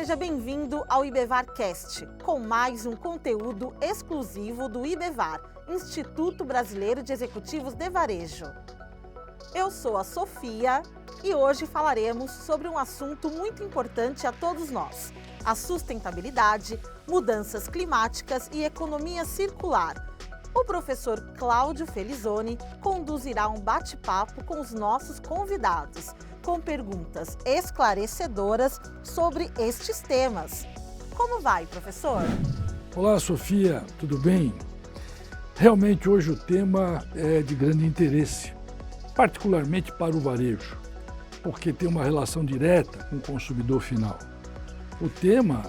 Seja bem-vindo ao IBEVARcast, com mais um conteúdo exclusivo do IBEVAR, Instituto Brasileiro de Executivos de Varejo. Eu sou a Sofia e hoje falaremos sobre um assunto muito importante a todos nós: a sustentabilidade, mudanças climáticas e economia circular. O professor Cláudio Felizoni conduzirá um bate-papo com os nossos convidados, com perguntas esclarecedoras sobre estes temas. Como vai, professor? Olá, Sofia, tudo bem? Realmente hoje o tema é de grande interesse, particularmente para o varejo, porque tem uma relação direta com o consumidor final. O tema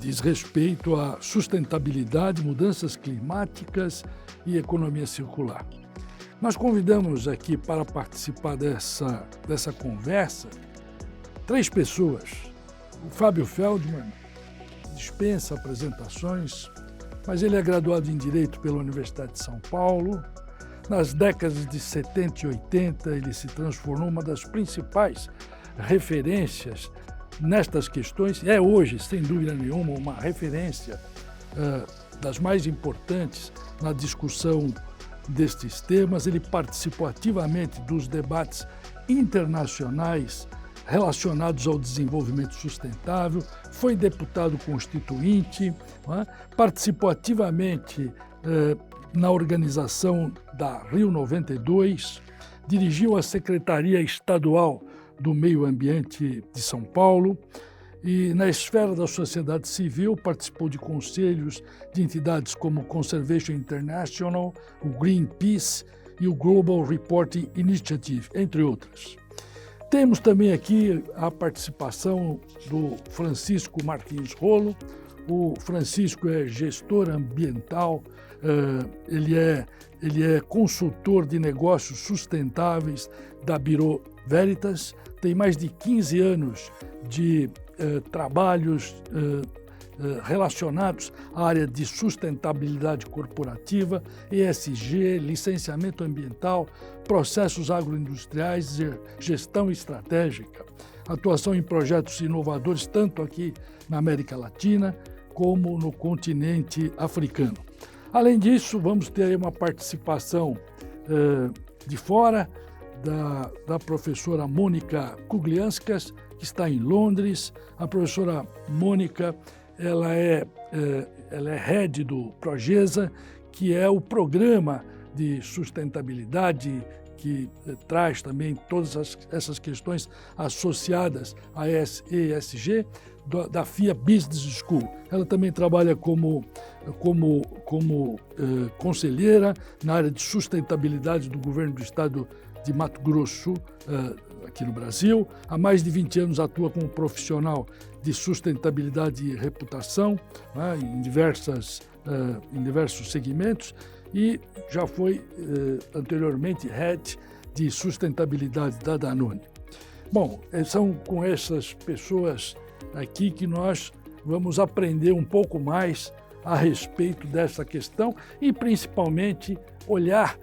diz respeito à sustentabilidade, mudanças climáticas e economia circular. Nós convidamos aqui para participar dessa conversa 3 pessoas. O Fábio Feldman dispensa apresentações, mas ele é graduado em Direito pela Universidade de São Paulo. Nas décadas de 70 e 80, ele se transformou numa das principais referências nestas questões. É hoje, sem dúvida nenhuma, uma referência das mais importantes na discussão destes temas. Ele participou ativamente dos debates internacionais relacionados ao desenvolvimento sustentável, foi deputado constituinte, participou ativamente na organização da Rio 92, dirigiu a Secretaria Estadual do Meio Ambiente de São Paulo e, na esfera da sociedade civil, participou de conselhos de entidades como o Conservation International, o Greenpeace e o Global Reporting Initiative, entre outras. Temos também aqui a participação do Francisco Martins Rolo. O Francisco é gestor ambiental, ele é consultor de negócios sustentáveis da Bureau Veritas, tem mais de 15 anos de trabalhos relacionados à área de sustentabilidade corporativa, ESG, licenciamento ambiental, processos agroindustriais, gestão estratégica, atuação em projetos inovadores tanto aqui na América Latina como no continente africano. Além disso, vamos ter aí uma participação de fora da professora Mônica Kuglianskas, que está em Londres. A professora Mônica, ela é head do Progesa, que é o programa de sustentabilidade que traz também todas essas questões associadas a ESG, da FIA Business School. Ela também trabalha como conselheira na área de sustentabilidade do governo do estado de Mato Grosso, aqui no Brasil. Há mais de 20 anos atua como profissional de sustentabilidade e reputação, né, em diversos segmentos, e já foi anteriormente head de sustentabilidade da Danone. Bom, são com essas pessoas aqui que nós vamos aprender um pouco mais a respeito dessa questão e principalmente olhar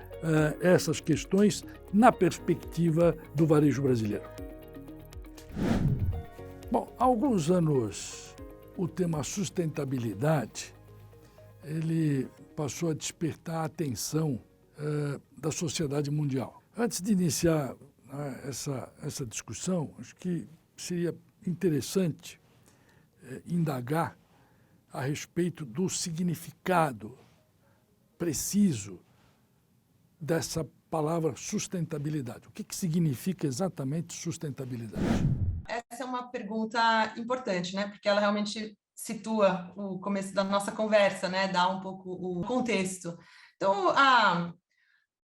essas questões na perspectiva do varejo brasileiro. Bom, há alguns anos o tema sustentabilidade ele passou a despertar a atenção da sociedade mundial. Antes de iniciar essa discussão, acho que seria interessante indagar a respeito do significado preciso dessa palavra sustentabilidade. O que significa exatamente sustentabilidade? Essa é uma pergunta importante, né? Porque ela realmente situa o começo da nossa conversa, né? Dá um pouco o contexto. Então,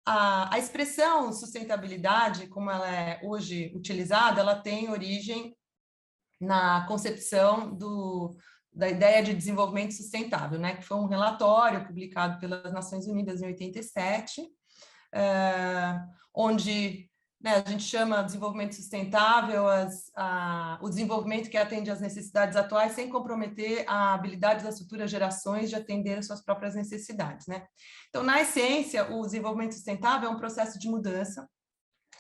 a expressão sustentabilidade, como ela é hoje utilizada, ela tem origem na concepção da ideia de desenvolvimento sustentável, né? Que foi um relatório publicado pelas Nações Unidas em 87, onde, né, a gente chama desenvolvimento sustentável o desenvolvimento que atende às necessidades atuais sem comprometer a habilidade das futuras gerações de atender às suas próprias necessidades, né? Então, na essência, o desenvolvimento sustentável é um processo de mudança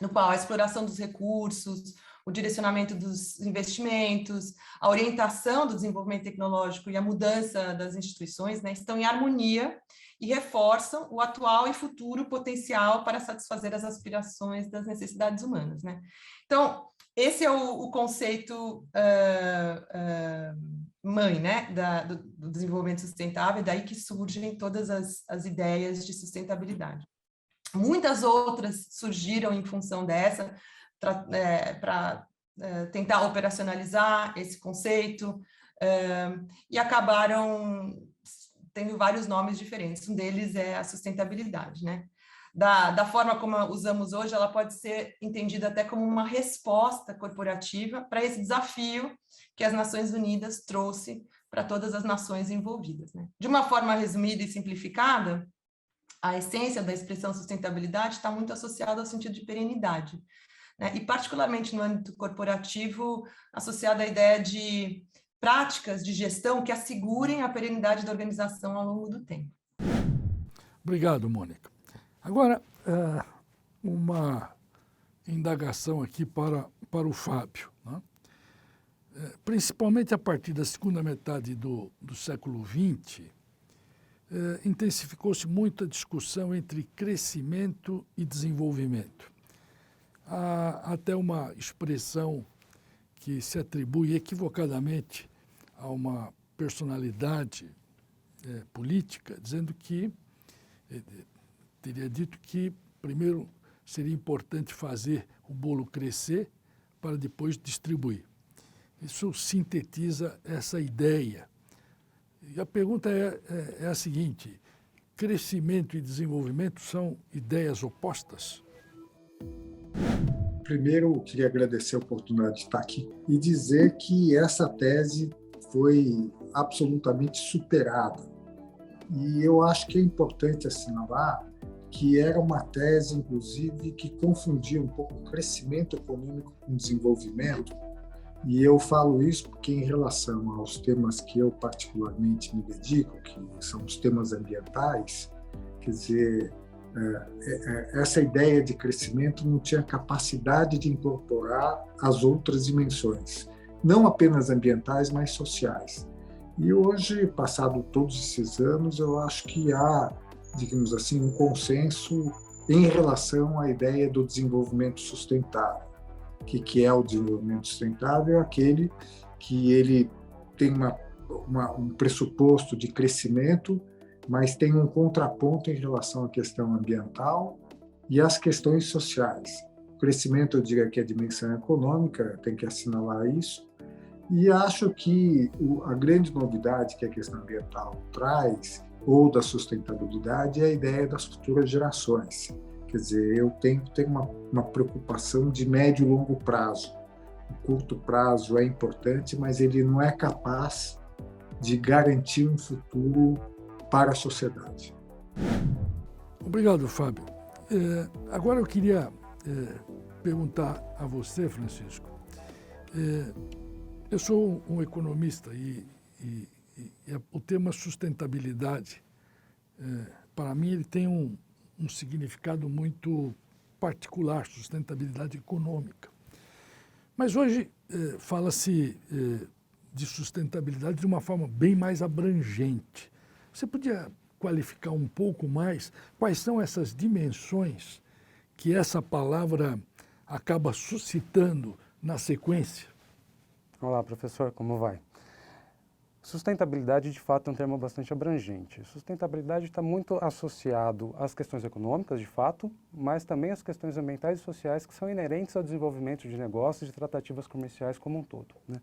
no qual a exploração dos recursos, o direcionamento dos investimentos, a orientação do desenvolvimento tecnológico e a mudança das instituições, né, estão em harmonia e reforçam o atual e futuro potencial para satisfazer as aspirações das necessidades humanas, né? Então, esse é o conceito mãe, né, do desenvolvimento sustentável, daí que surgem todas as ideias de sustentabilidade. Muitas outras surgiram em função dessa, para tentar operacionalizar esse conceito, e acabaram tendo vários nomes diferentes. Um deles é a sustentabilidade, né? Da forma como usamos hoje, ela pode ser entendida até como uma resposta corporativa para esse desafio que as Nações Unidas trouxe para todas as nações envolvidas, né? De uma forma resumida e simplificada, a essência da expressão sustentabilidade está muito associada ao sentido de perenidade, né? E particularmente no âmbito corporativo, associada à ideia de práticas de gestão que assegurem a perenidade da organização ao longo do tempo. Obrigado, Mônica. Agora, uma indagação aqui para o Fábio, né? Principalmente a partir da segunda metade do século XX, intensificou-se muito a discussão entre crescimento e desenvolvimento. Há até uma expressão que se atribui equivocadamente a uma personalidade política, dizendo que, teria dito que primeiro seria importante fazer o bolo crescer para depois distribuir. Isso sintetiza essa ideia. E a pergunta é a seguinte: crescimento e desenvolvimento são ideias opostas? Primeiro, eu queria agradecer a oportunidade de estar aqui e dizer que essa tese foi absolutamente superada. E eu acho que é importante assinalar que era uma tese, inclusive, que confundia um pouco o crescimento econômico com o desenvolvimento. E eu falo isso porque, em relação aos temas que eu particularmente me dedico, que são os temas ambientais, quer dizer, essa ideia de crescimento não tinha capacidade de incorporar as outras dimensões, não apenas ambientais, mas sociais. E hoje, passado todos esses anos, eu acho que há, digamos assim, um consenso em relação à ideia do desenvolvimento sustentável. O que é o desenvolvimento sustentável? É aquele que ele tem um pressuposto de crescimento, mas tem um contraponto em relação à questão ambiental e às questões sociais. O crescimento, eu diria que é a dimensão econômica, tem que assinalar isso, e acho que a grande novidade que a questão ambiental traz, ou da sustentabilidade, é a ideia das futuras gerações. Quer dizer, eu tenho que ter uma preocupação de médio e longo prazo. O curto prazo é importante, mas ele não é capaz de garantir um futuro para a sociedade. Obrigado, Fábio. Agora eu queria perguntar a você, Francisco. Eu sou um economista e o tema sustentabilidade, para mim, ele tem um significado muito particular, sustentabilidade econômica. Mas hoje fala-se de sustentabilidade de uma forma bem mais abrangente. Você podia qualificar um pouco mais quais são essas dimensões que essa palavra acaba suscitando na sequência? Olá, professor, como vai? Sustentabilidade, de fato, é um termo bastante abrangente. Sustentabilidade está muito associado às questões econômicas, de fato, mas também às questões ambientais e sociais que são inerentes ao desenvolvimento de negócios e de tratativas comerciais como um todo, né?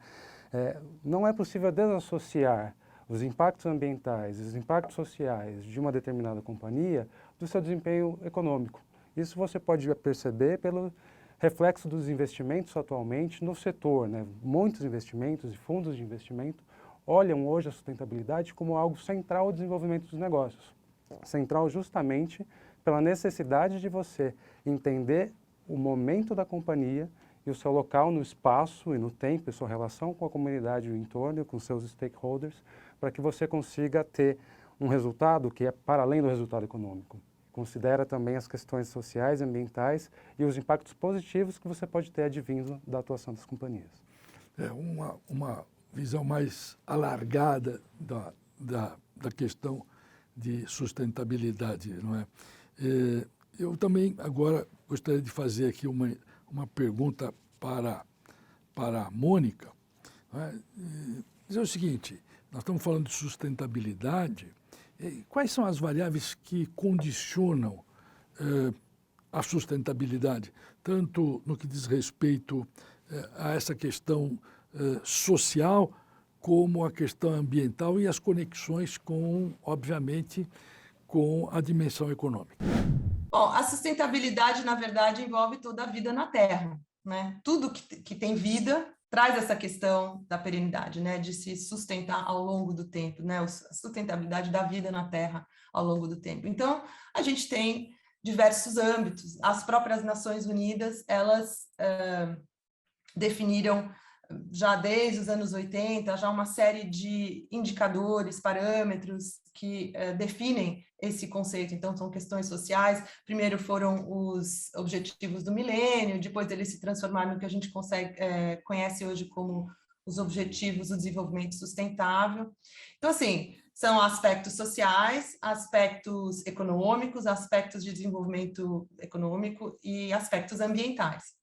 Não é possível desassociar os impactos ambientais e os impactos sociais de uma determinada companhia do seu desempenho econômico. Isso você pode perceber pelo reflexo dos investimentos atualmente no setor, né? Muitos investimentos e fundos de investimento olham hoje a sustentabilidade como algo central ao desenvolvimento dos negócios. Central justamente pela necessidade de você entender o momento da companhia e o seu local no espaço e no tempo, e sua relação com a comunidade do entorno, com seus stakeholders, para que você consiga ter um resultado que é para além do resultado econômico. considera também as questões sociais, ambientais e os impactos positivos que você pode ter advindo da atuação das companhias. É uma visão mais alargada da questão de sustentabilidade, não é? Eu também agora gostaria de fazer aqui uma pergunta para a Mônica, não é? Dizer o seguinte, nós estamos falando de sustentabilidade, quais são as variáveis que condicionam a sustentabilidade, tanto no que diz respeito a essa questão social, como a questão ambiental e as conexões obviamente, com a dimensão econômica? Bom, a sustentabilidade, na verdade, envolve toda a vida na Terra, né? Tudo que tem vida traz essa questão da perenidade, né? De se sustentar ao longo do tempo, né? A sustentabilidade da vida na Terra ao longo do tempo. Então, a gente tem diversos âmbitos. As próprias Nações Unidas, elas definiram já desde os anos 80, já uma série de indicadores, parâmetros que definem esse conceito. Então, são questões sociais. Primeiro foram os objetivos do milênio, depois eles se transformaram no que a gente conhece hoje como os objetivos do desenvolvimento sustentável. Então, assim, são aspectos sociais, aspectos econômicos, aspectos de desenvolvimento econômico e aspectos ambientais.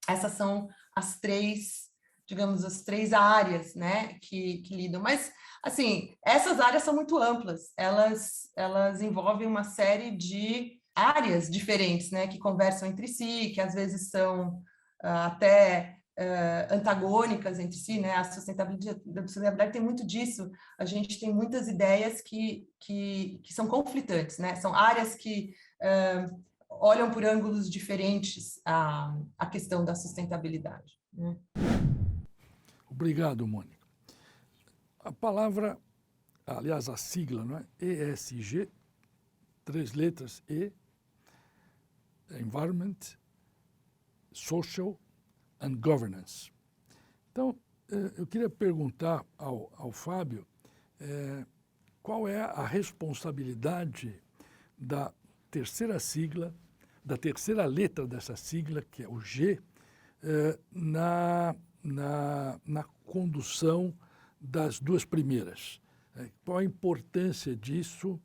Essas são as três, digamos, as três áreas, né, que lidam. Mas, assim, essas áreas são muito amplas, elas envolvem uma série de áreas diferentes, né, que conversam entre si, que às vezes são até antagônicas entre si, né? A sustentabilidade tem muito disso. A gente tem muitas ideias que são conflitantes, né? São áreas que olham por ângulos diferentes a questão da sustentabilidade, né? Obrigado, Mônica. A palavra, aliás, a sigla, não é? ESG, 3 letras E, Environment, Social and Governance. Então, eu queria perguntar ao Fábio qual é a responsabilidade da terceira sigla, da terceira letra dessa sigla, que é o G, na condução das duas primeiras. Qual a importância disso,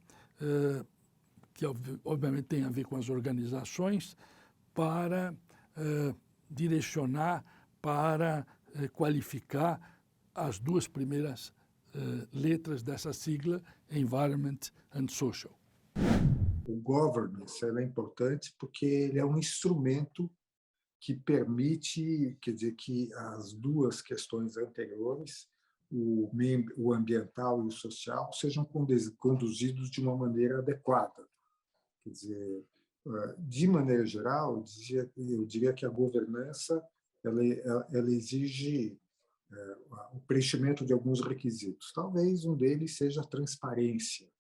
que obviamente tem a ver com as organizações, para direcionar, para qualificar as duas primeiras letras dessa sigla, Environment and Social? O governance é importante porque ele é um instrumento que permite, quer dizer, que as duas questões anteriores, o ambiental e o social, sejam conduzidos de uma maneira adequada. Quer dizer, de maneira geral, eu diria que a governança ela exige o preenchimento de alguns requisitos. Talvez um deles seja a transparência.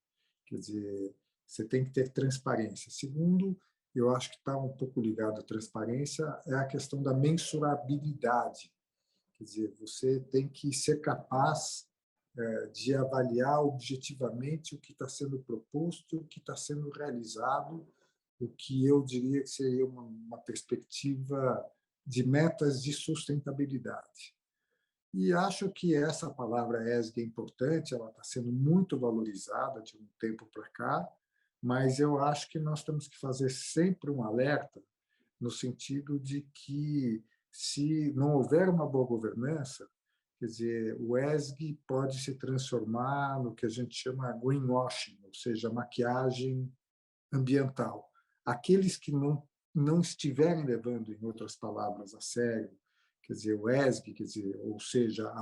Quer dizer, você tem que ter transparência. Segundo, eu acho que está um pouco ligado à transparência, é a questão da mensurabilidade. Quer dizer, você tem que ser capaz de avaliar objetivamente o que está sendo proposto, o que está sendo realizado, o que eu diria que seria uma perspectiva de metas de sustentabilidade. E acho que essa palavra ESG é importante, ela está sendo muito valorizada de um tempo para cá, mas eu acho que nós temos que fazer sempre um alerta no sentido de que, se não houver uma boa governança, quer dizer, o ESG pode se transformar no que a gente chama greenwashing, ou seja, maquiagem ambiental. Aqueles que não estiverem levando, em outras palavras, a sério, quer dizer, o ESG, quer dizer, ou seja,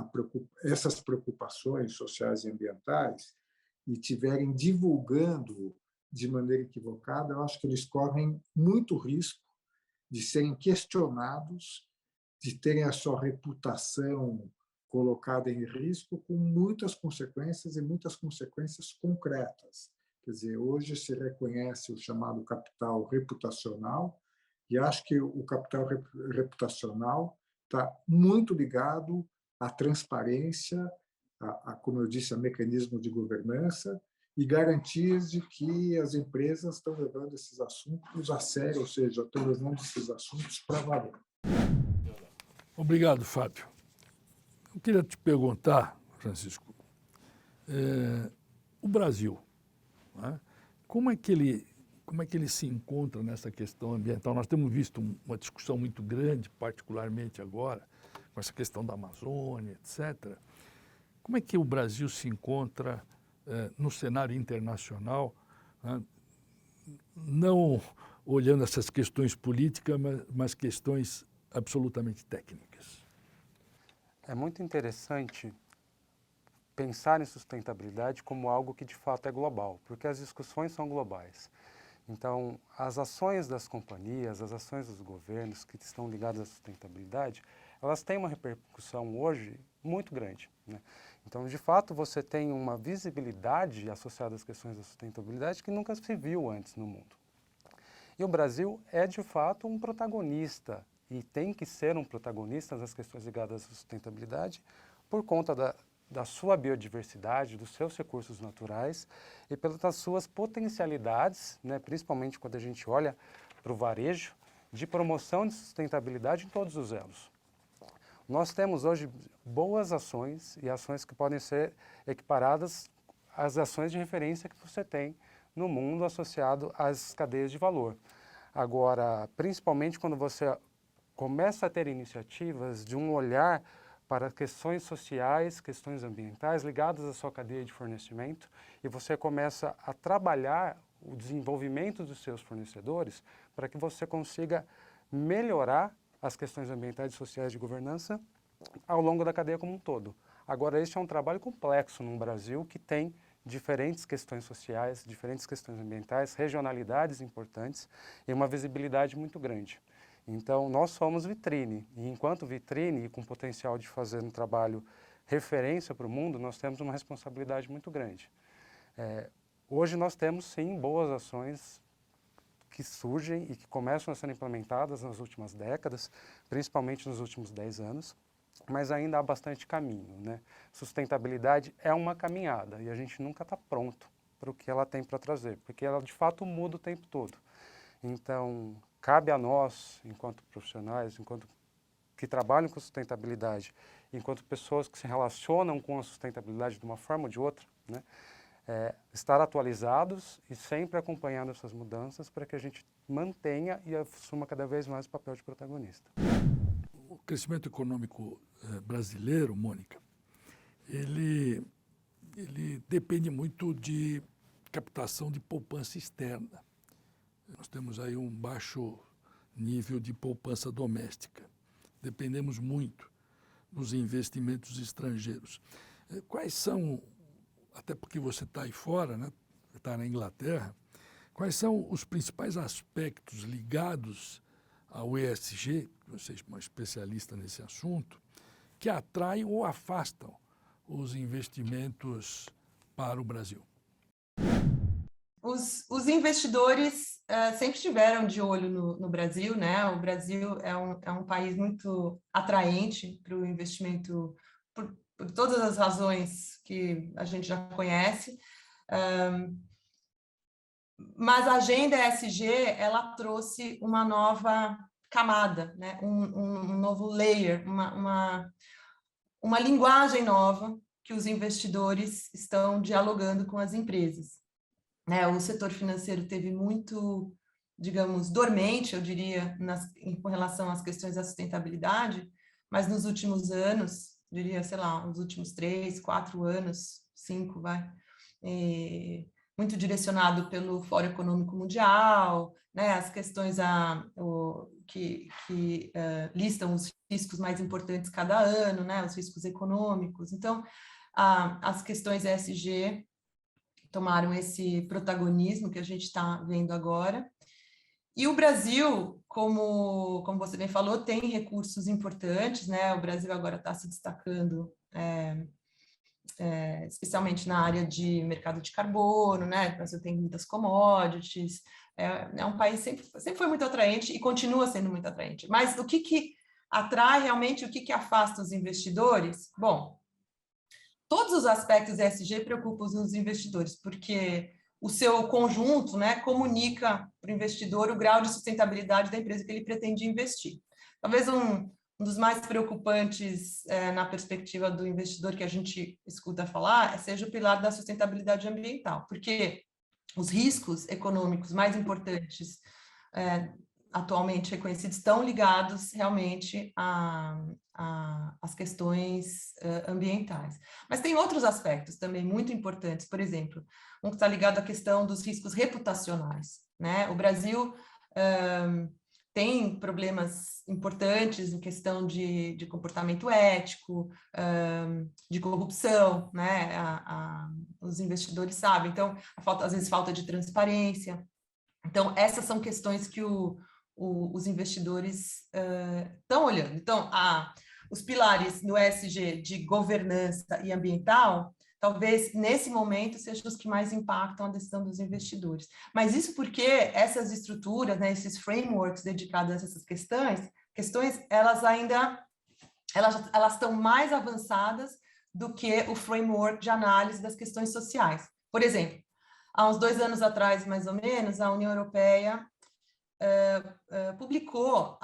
essas preocupações sociais e ambientais, e estiverem divulgando de maneira equivocada, eu acho que eles correm muito risco de serem questionados, de terem a sua reputação colocada em risco, com muitas consequências, e muitas consequências concretas. Quer dizer, hoje se reconhece o chamado capital reputacional, e acho que o capital reputacional está muito ligado à transparência, como eu disse, a mecanismo de governança, e garantias de que as empresas estão levando esses assuntos a sério, ou seja, estão levando esses assuntos para valer. Obrigado, Fábio. Eu queria te perguntar, Francisco, o Brasil, né? Como é que ele se encontra nessa questão ambiental? Nós temos visto uma discussão muito grande, particularmente agora, com essa questão da Amazônia, etc. Como é que o Brasil se encontra no cenário internacional, né? Não olhando essas questões políticas, mas questões absolutamente técnicas? É muito interessante pensar em sustentabilidade como algo que de fato é global, porque as discussões são globais. Então, as ações das companhias, as ações dos governos que estão ligadas à sustentabilidade, elas têm uma repercussão hoje muito grande, né? Então, de fato, você tem uma visibilidade associada às questões da sustentabilidade que nunca se viu antes no mundo. E o Brasil é, de fato, um protagonista e tem que ser um protagonista nas questões ligadas à sustentabilidade por conta da sua biodiversidade, dos seus recursos naturais e pelas suas potencialidades, né, principalmente quando a gente olha para o varejo, de promoção de sustentabilidade em todos os elos. Nós temos hoje boas ações e ações que podem ser equiparadas às ações de referência que você tem no mundo associado às cadeias de valor. Agora, principalmente quando você começa a ter iniciativas de um olhar para questões sociais, questões ambientais ligadas à sua cadeia de fornecimento e você começa a trabalhar o desenvolvimento dos seus fornecedores para que você consiga melhorar as questões ambientais e sociais de governança ao longo da cadeia como um todo. Agora, este é um trabalho complexo no Brasil que tem diferentes questões sociais, diferentes questões ambientais, regionalidades importantes e uma visibilidade muito grande. Então, nós somos vitrine, e enquanto vitrine e com potencial de fazer um trabalho referência para o mundo, nós temos uma responsabilidade muito grande. Hoje nós temos, sim, boas ações que surgem e que começam a ser implementadas nas últimas décadas, principalmente nos últimos 10 anos, mas ainda há bastante caminho, né? Sustentabilidade é uma caminhada e a gente nunca está pronto para o que ela tem para trazer, porque ela, de fato, muda o tempo todo. Então, cabe a nós, enquanto profissionais, enquanto que trabalham com sustentabilidade, enquanto pessoas que se relacionam com a sustentabilidade de uma forma ou de outra, né, estar atualizados e sempre acompanhando essas mudanças para que a gente mantenha e assuma cada vez mais o papel de protagonista. O crescimento econômico brasileiro, Mônica, ele depende muito de captação de poupança externa. Nós temos aí um baixo nível de poupança doméstica. Dependemos muito dos investimentos estrangeiros. Quais são, até porque você está aí fora, né? Está na Inglaterra, quais são os principais aspectos ligados ao ESG, você é uma especialista nesse assunto, que atraem ou afastam os investimentos para o Brasil? Os investidores sempre estiveram de olho no Brasil, né? O Brasil é um país muito atraente para o investimento por todas as razões que a gente já conhece. Mas a agenda ESG, ela trouxe uma nova camada, né? Um novo layer, uma linguagem nova que os investidores estão dialogando com as empresas. O setor financeiro teve muito, digamos, dormente, eu diria, com relação às questões da sustentabilidade, mas nos últimos anos, diria, sei lá, nos últimos 3, 4 anos, 5, muito direcionado pelo Fórum Econômico Mundial, né, as questões que listam os riscos mais importantes cada ano, né, os riscos econômicos. Então, as questões ESG tomaram esse protagonismo que a gente está vendo agora. E o Brasil, como você bem falou, tem recursos importantes, né? O Brasil agora está se destacando, especialmente na área de mercado de carbono, né? O Brasil tem muitas commodities, é um país sempre foi muito atraente e continua sendo muito atraente. Mas o que atrai realmente, o que afasta os investidores? Bom, todos os aspectos ESG preocupam os investidores, porque o seu conjunto, né, comunica para o investidor o grau de sustentabilidade da empresa que ele pretende investir. Talvez um dos mais preocupantes na perspectiva do investidor que a gente escuta falar seja o pilar da sustentabilidade ambiental, porque os riscos econômicos mais importantes atualmente reconhecidos estão ligados realmente às questões ambientais. Mas tem outros aspectos também muito importantes, por exemplo, um que está ligado à questão dos riscos reputacionais, né? O Brasil tem problemas importantes em questão de comportamento ético, de corrupção, né? Os investidores sabem, então, às vezes falta de transparência. Então, essas são questões que os investidores estão olhando. Então, os pilares no ESG de governança e ambiental, talvez nesse momento sejam os que mais impactam a decisão dos investidores. Mas isso porque essas estruturas, né, esses frameworks dedicados a essas questões, elas estão mais avançadas do que o framework de análise das questões sociais. Por exemplo, há uns 2 anos atrás, mais ou menos, a União Europeia publicou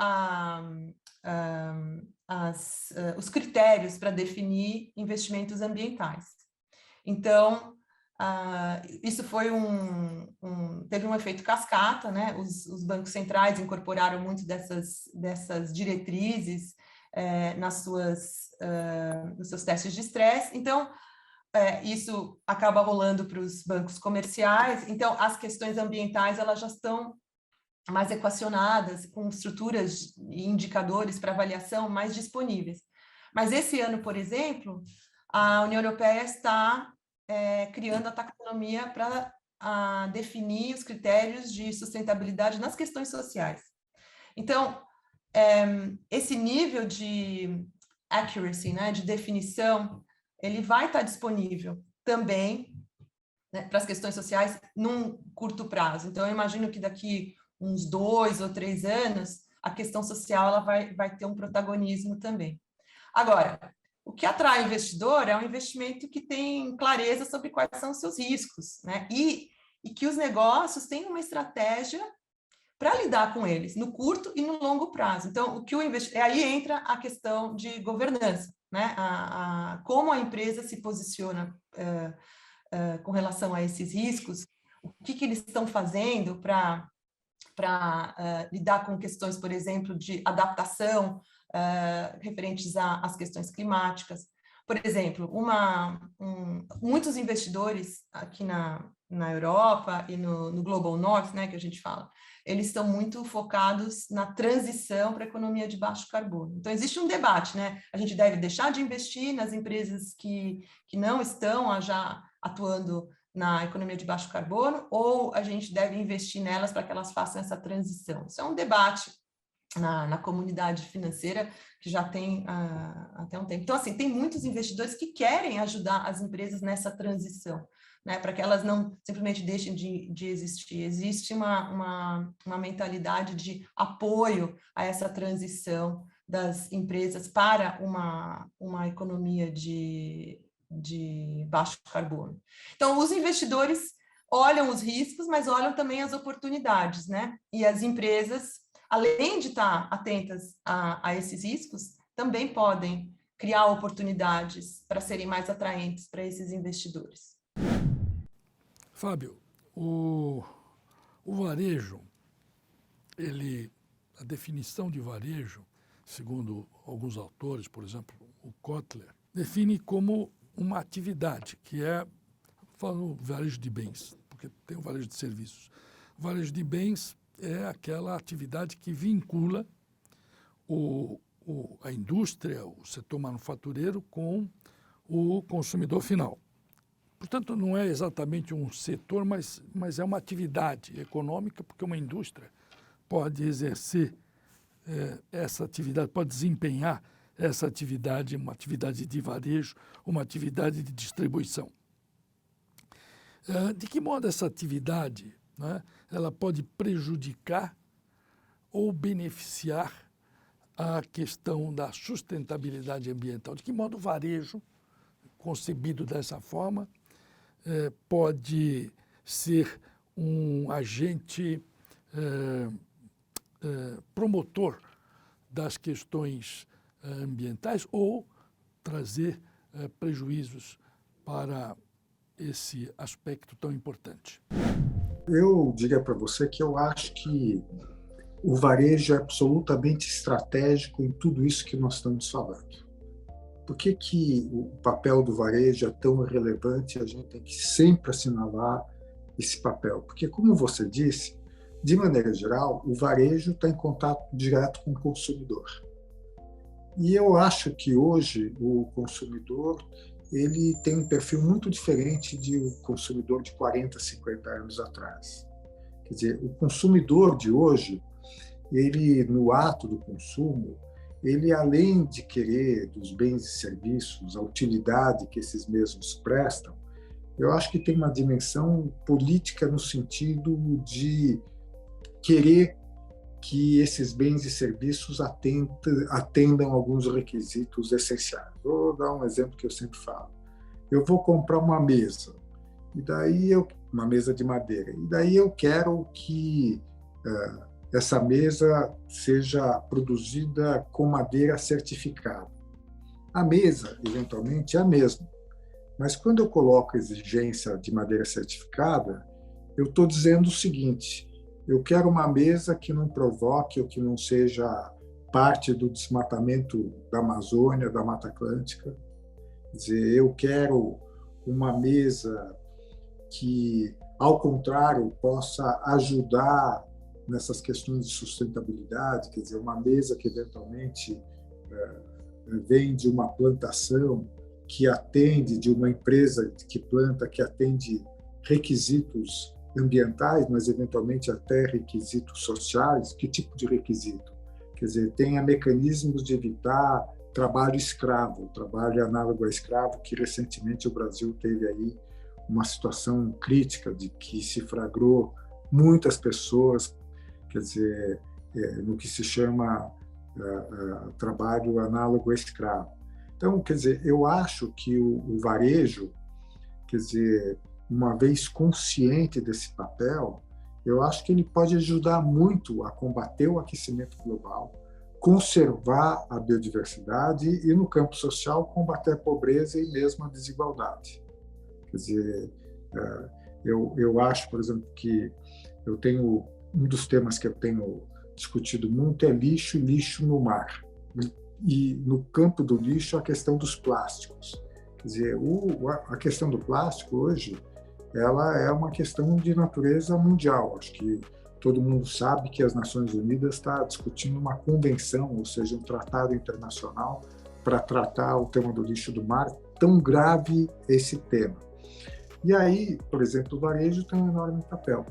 os critérios para definir investimentos ambientais. Então, isso foi teve um efeito cascata, né? Os bancos centrais incorporaram muito dessas diretrizes nos seus testes de estresse. Então, isso acaba rolando para os bancos comerciais. Então, as questões ambientais elas já estão mais equacionadas, com estruturas e indicadores para avaliação mais disponíveis. Mas esse ano, por exemplo, a União Europeia está criando a taxonomia para definir os critérios de sustentabilidade nas questões sociais. Então, esse nível de accuracy, né, de definição, ele vai estar disponível também, né, para as questões sociais num curto prazo. Então, eu imagino que daqui uns 2 ou 3 anos, a questão social ela vai ter um protagonismo também. Agora, o que atrai o investidor é um investimento que tem clareza sobre quais são os seus riscos, né? E que os negócios têm uma estratégia para lidar com eles, no curto e no longo prazo. Então, aí entra a questão de governança, né? Como a empresa se posiciona com relação a esses riscos, o que eles estão fazendo para lidar com questões, por exemplo, de adaptação referentes às questões climáticas. Por exemplo, muitos investidores aqui na Europa e no Global North, né, que a gente fala, eles estão muito focados na transição para a economia de baixo carbono. Então, existe um debate, né? A gente deve deixar de investir nas empresas que não estão já atuando na economia de baixo carbono, ou a gente deve investir nelas para que elas façam essa transição. Isso é um debate na comunidade financeira que já tem até um tempo. Então, assim, tem muitos investidores que querem ajudar as empresas nessa transição, né, para que elas não simplesmente deixem de existir. Existe uma mentalidade de apoio a essa transição das empresas para uma economia de baixo carbono. Então, os investidores olham os riscos, mas olham também as oportunidades, né? E as empresas, além de estar atentas a esses riscos, também podem criar oportunidades para serem mais atraentes para esses investidores. Fábio, o varejo, a definição de varejo, segundo alguns autores, por exemplo, o Kotler, define como uma atividade, que falo varejo de bens, porque tem o varejo de serviços. O varejo de bens é aquela atividade que vincula a indústria, o setor manufatureiro com o consumidor final. Portanto, não é exatamente um setor, mas é uma atividade econômica, porque uma indústria pode exercer essa atividade, pode desempenhar essa atividade, uma atividade de varejo, uma atividade de distribuição. De que modo essa atividade, né, ela pode prejudicar ou beneficiar a questão da sustentabilidade ambiental? De que modo o varejo concebido dessa forma, pode ser um agente promotor das questões ambientais ou trazer prejuízos para esse aspecto tão importante. Eu diria para você que eu acho que o varejo é absolutamente estratégico em tudo isso que nós estamos falando. Por que o papel do varejo é tão relevante e a gente tem que sempre assinalar esse papel? Porque, como você disse, de maneira geral, o varejo está em contato direto com o consumidor. E eu acho que hoje o consumidor ele tem um perfil muito diferente do consumidor de 40, 50 anos atrás. Quer dizer, o consumidor de hoje, ele, no ato do consumo, ele, além de querer dos bens e serviços, a utilidade que esses mesmos prestam, eu acho que tem uma dimensão política no sentido de querer que esses bens e serviços atendam alguns requisitos essenciais. Vou dar um exemplo que eu sempre falo. Eu vou comprar uma mesa, uma mesa de madeira, e daí eu quero que essa mesa seja produzida com madeira certificada. A mesa, eventualmente, é a mesma, mas quando eu coloco a exigência de madeira certificada, eu estou dizendo o seguinte: eu quero uma mesa que não provoque ou que não seja parte do desmatamento da Amazônia, da Mata Atlântica. Quer dizer, eu quero uma mesa que, ao contrário, possa ajudar nessas questões de sustentabilidade, quer dizer, uma mesa que eventualmente vem de uma plantação que atende, de uma empresa que planta, que atende requisitos ambientais, mas eventualmente até requisitos sociais. Que tipo de requisito? Quer dizer, tenha mecanismos de evitar trabalho escravo, trabalho análogo a escravo, que recentemente o Brasil teve aí uma situação crítica de que se flagrou muitas pessoas, quer dizer, no que se chama trabalho análogo a escravo. Então, quer dizer, eu acho que o varejo, quer dizer, uma vez consciente desse papel, eu acho que ele pode ajudar muito a combater o aquecimento global, conservar a biodiversidade e, no campo social, combater a pobreza e mesmo a desigualdade. Quer dizer, eu acho, por exemplo, que eu tenho um dos temas que eu tenho discutido muito é lixo no mar. E no campo do lixo, a questão dos plásticos. Quer dizer, a questão do plástico hoje, ela é uma questão de natureza mundial. Acho que todo mundo sabe que as Nações Unidas está discutindo uma convenção, ou seja, um tratado internacional para tratar o tema do lixo do mar. Tão grave esse tema. E aí, por exemplo, o varejo tem um enorme papel.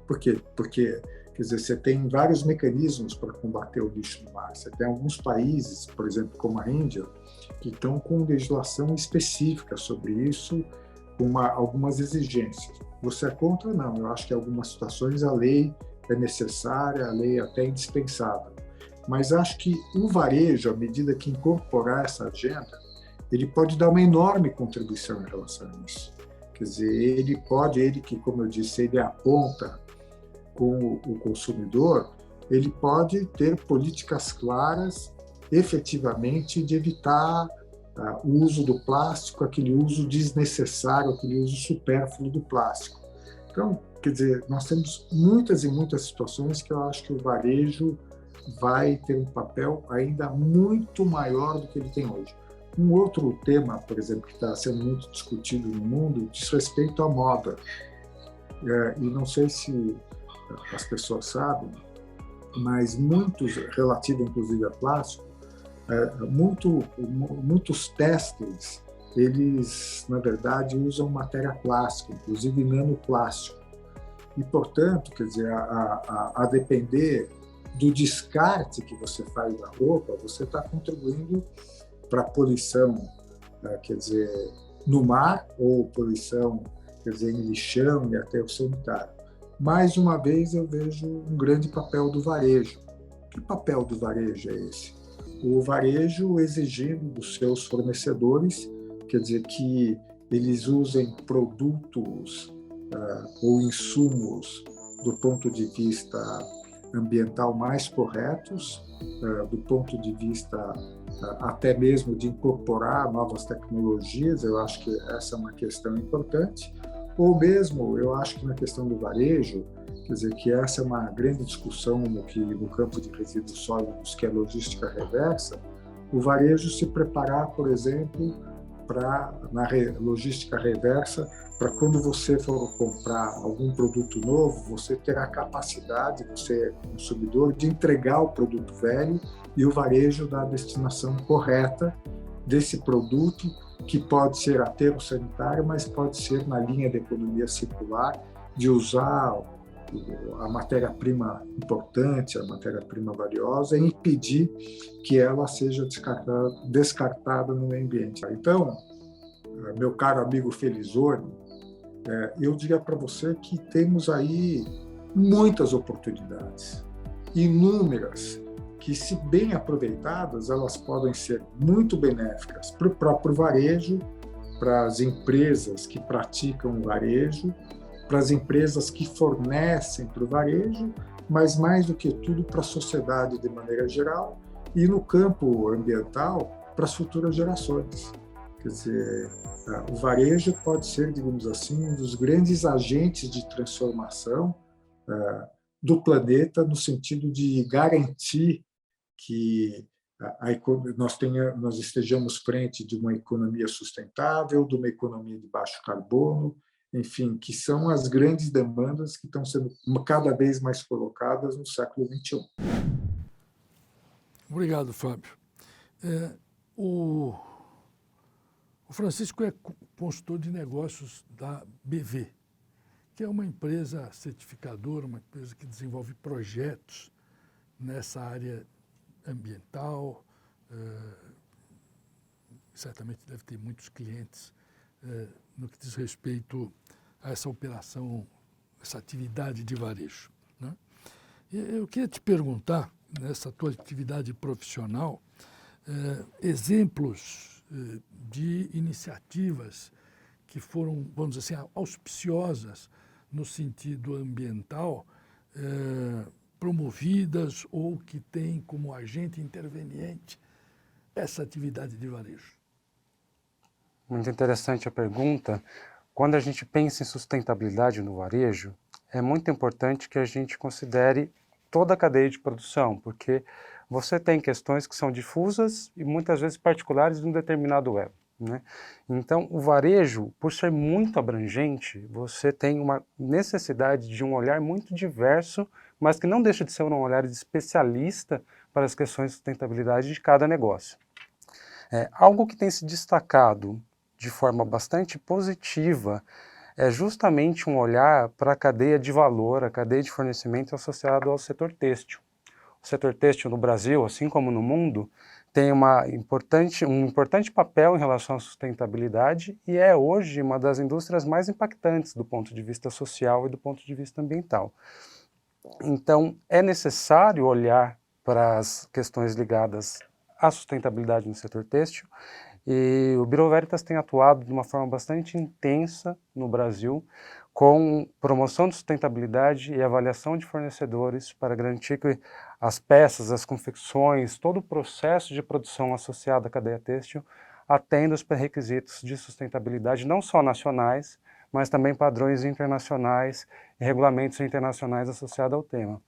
Por quê? Porque, quer dizer, você tem vários mecanismos para combater o lixo no mar. Você tem alguns países, por exemplo, como a Índia, que estão com legislação específica sobre isso, com algumas exigências. Você é contra? Não. Eu acho que em algumas situações a lei é necessária, a lei é até indispensável. Mas acho que o varejo, à medida que incorporar essa agenda, ele pode dar uma enorme contribuição em relação a isso. Quer dizer, ele que, como eu disse, ele aponta com o consumidor, ele pode ter políticas claras, efetivamente, de evitar o uso do plástico, aquele uso desnecessário, aquele uso supérfluo do plástico. Então, quer dizer, nós temos muitas e muitas situações que eu acho que o varejo vai ter um papel ainda muito maior do que ele tem hoje. Um outro tema, por exemplo, que está sendo muito discutido no mundo, diz respeito à moda. E não sei se as pessoas sabem, mas muitos, relativo inclusive a plástico, muitos têxteis, eles, na verdade, usam matéria plástica, inclusive nanoplástico. E, portanto, quer dizer, a depender do descarte que você faz da roupa, você está contribuindo para a poluição, quer dizer, no mar, ou poluição, quer dizer, em lixão e até o sanitário. Mais uma vez, eu vejo um grande papel do varejo. Que papel do varejo é esse? O varejo exigindo dos seus fornecedores quer dizer, que eles usem produtos ou insumos do ponto de vista ambiental mais corretos, do ponto de vista até mesmo de incorporar novas tecnologias. Eu acho que essa é uma questão importante. Ou mesmo, eu acho que na questão do varejo, quer dizer, que essa é uma grande discussão no campo de resíduos sólidos, que é a logística reversa, o varejo se preparar, por exemplo, na logística reversa, para quando você for comprar algum produto novo, você ter a capacidade, você, consumidor, de entregar o produto velho e o varejo dar a destinação correta desse produto, que pode ser aterro sanitário, mas pode ser na linha da economia circular, de usar a matéria-prima importante, a matéria-prima valiosa, e impedir que ela seja descartada no meio ambiente. Então, meu caro amigo Felizone, eu diria para você que temos aí muitas oportunidades, inúmeras, que, se bem aproveitadas, elas podem ser muito benéficas para o próprio varejo, para as empresas que praticam o varejo, para as empresas que fornecem para o varejo, mas, mais do que tudo, para a sociedade de maneira geral e, no campo ambiental, para as futuras gerações. Quer dizer, o varejo pode ser, digamos assim, um dos grandes agentes de transformação do planeta, no sentido de garantir que nós estejamos frente de uma economia sustentável, de uma economia de baixo carbono, enfim, que são as grandes demandas que estão sendo cada vez mais colocadas no século XXI. Obrigado, Fábio. O Francisco é consultor de negócios da BV, que é uma empresa certificadora, uma empresa que desenvolve projetos nessa área ambiental. Certamente deve ter muitos clientes no que diz respeito a essa operação, essa atividade de varejo, né? Eu queria te perguntar, nessa tua atividade profissional, exemplos de iniciativas que foram, vamos dizer assim, auspiciosas no sentido ambiental, promovidas ou que têm como agente interveniente essa atividade de varejo. Muito interessante a pergunta. Quando a gente pensa em sustentabilidade no varejo, é muito importante que a gente considere toda a cadeia de produção, porque você tem questões que são difusas e muitas vezes particulares de um determinado elo, né? Então, o varejo, por ser muito abrangente, você tem uma necessidade de um olhar muito diverso, mas que não deixa de ser um olhar de especialista para as questões de sustentabilidade de cada negócio. Algo que tem se destacado de forma bastante positiva é justamente um olhar para a cadeia de valor, a cadeia de fornecimento associado ao setor têxtil. O setor têxtil no Brasil, assim como no mundo, tem um importante papel em relação à sustentabilidade e é hoje uma das indústrias mais impactantes do ponto de vista social e do ponto de vista ambiental. Então, é necessário olhar para as questões ligadas à sustentabilidade no setor têxtil, e o Bureau Veritas tem atuado de uma forma bastante intensa no Brasil, com promoção de sustentabilidade e avaliação de fornecedores para garantir que as peças, as confecções, todo o processo de produção associado à cadeia têxtil atenda os pré-requisitos de sustentabilidade, não só nacionais, mas também padrões internacionais e regulamentos internacionais associados ao tema.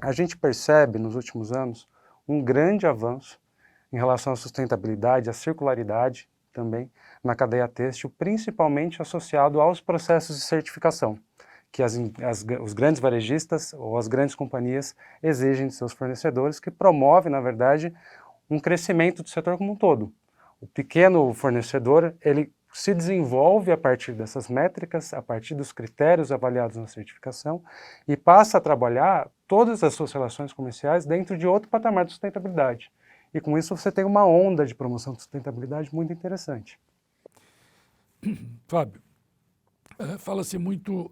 A gente percebe, nos últimos anos, um grande avanço em relação à sustentabilidade, à circularidade também na cadeia têxtil, principalmente associado aos processos de certificação, que os grandes varejistas ou as grandes companhias exigem de seus fornecedores, que promove, na verdade, um crescimento do setor como um todo. O pequeno fornecedor, ele se desenvolve a partir dessas métricas, a partir dos critérios avaliados na certificação e passa a trabalhar todas as suas relações comerciais dentro de outro patamar de sustentabilidade. E com isso você tem uma onda de promoção de sustentabilidade muito interessante. Fábio, fala-se muito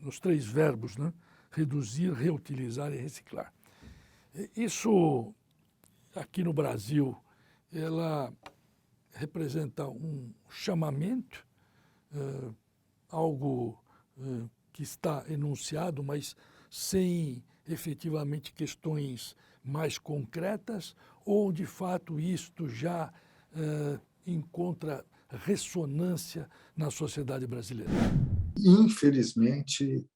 nos três verbos, né? Reduzir, reutilizar e reciclar. Isso, aqui no Brasil, ela representa um chamamento, algo que está enunciado, mas sem efetivamente questões mais concretas, ou de fato isto já encontra ressonância na sociedade brasileira? Infelizmente,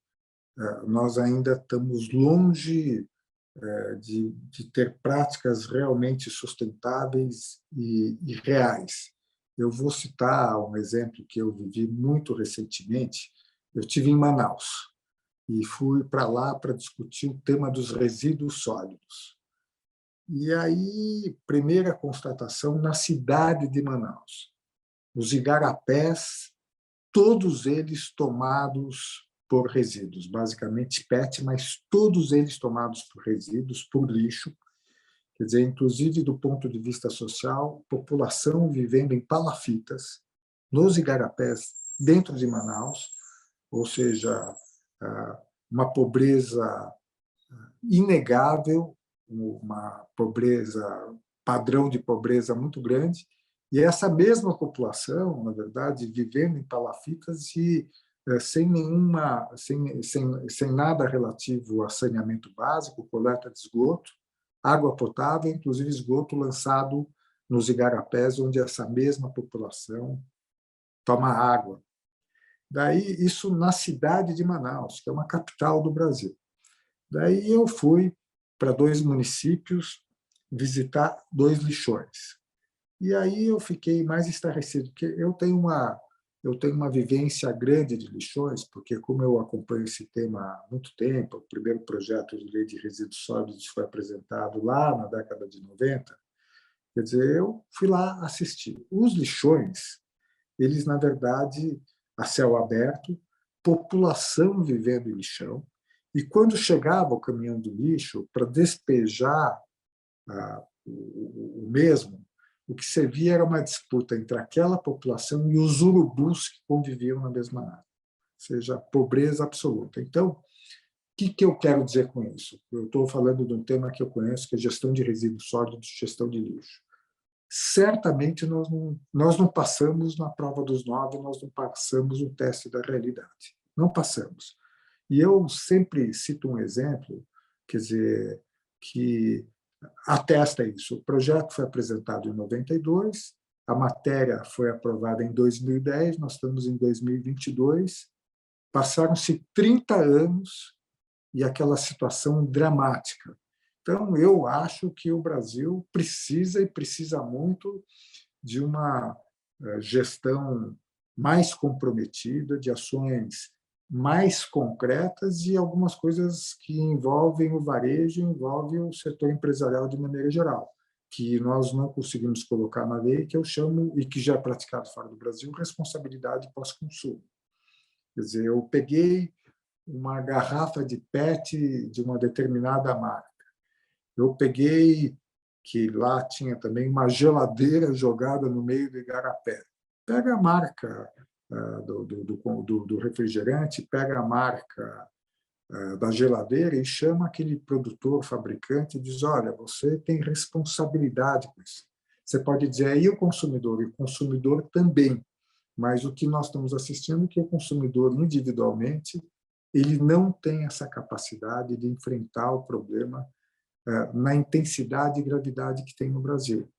nós ainda estamos longe de ter práticas realmente sustentáveis e reais. Eu vou citar um exemplo que eu vivi muito recentemente. Eu estive em Manaus e fui para lá para discutir o tema dos resíduos sólidos. E aí, primeira constatação, na cidade de Manaus, os igarapés, todos eles tomados por resíduos, basicamente PET, mas todos eles tomados por resíduos, por lixo. Quer dizer, inclusive do ponto de vista social, população vivendo em palafitas, nos igarapés, dentro de Manaus, ou seja, uma pobreza inegável, uma pobreza, padrão de pobreza muito grande, e essa mesma população, na verdade, vivendo em palafitas e sem nada relativo a saneamento básico, coleta de esgoto, água potável, inclusive esgoto lançado nos igarapés, onde essa mesma população toma água. Daí, isso na cidade de Manaus, que é uma capital do Brasil. Daí eu fui para 2 municípios visitar 2 lixões. E aí eu fiquei mais estarrecido, porque eu tenho uma vivência grande de lixões, porque como eu acompanho esse tema há muito tempo, o primeiro projeto de lei de resíduos sólidos foi apresentado lá na década de 90, quer dizer, eu fui lá assistir. Os lixões, eles, na verdade, a céu aberto, população vivendo em lixão, e quando chegava o caminhão do lixo para despejar o mesmo, o que se via era uma disputa entre aquela população e os urubus que conviviam na mesma área, ou seja, pobreza absoluta. Então, o que eu quero dizer com isso? Eu estou falando de um tema que eu conheço, que é gestão de resíduos sólidos, gestão de lixo. Certamente nós não passamos na prova dos 9, nós não passamos o teste da realidade. Não passamos. E eu sempre cito um exemplo, quer dizer, que atesta isso. O projeto foi apresentado em 92, a matéria foi aprovada em 2010, nós estamos em 2022, passaram-se 30 anos e aquela situação dramática. Então, eu acho que o Brasil precisa, e precisa muito, de uma gestão mais comprometida, de ações mais concretas e algumas coisas que envolvem o varejo, envolvem o setor empresarial de maneira geral, que nós não conseguimos colocar na lei, que eu chamo, e que já é praticado fora do Brasil, responsabilidade pós-consumo. Quer dizer, eu peguei uma garrafa de PET de uma determinada marca, eu peguei, que lá tinha também uma geladeira jogada no meio do igarapé. Pega a marca do refrigerante, pega a marca da geladeira e chama aquele produtor, fabricante, e diz, olha, você tem responsabilidade com isso. Você pode dizer, e o consumidor também. Mas o que nós estamos assistindo é que o consumidor, individualmente, ele não tem essa capacidade de enfrentar o problema na intensidade e gravidade que tem no Brasil.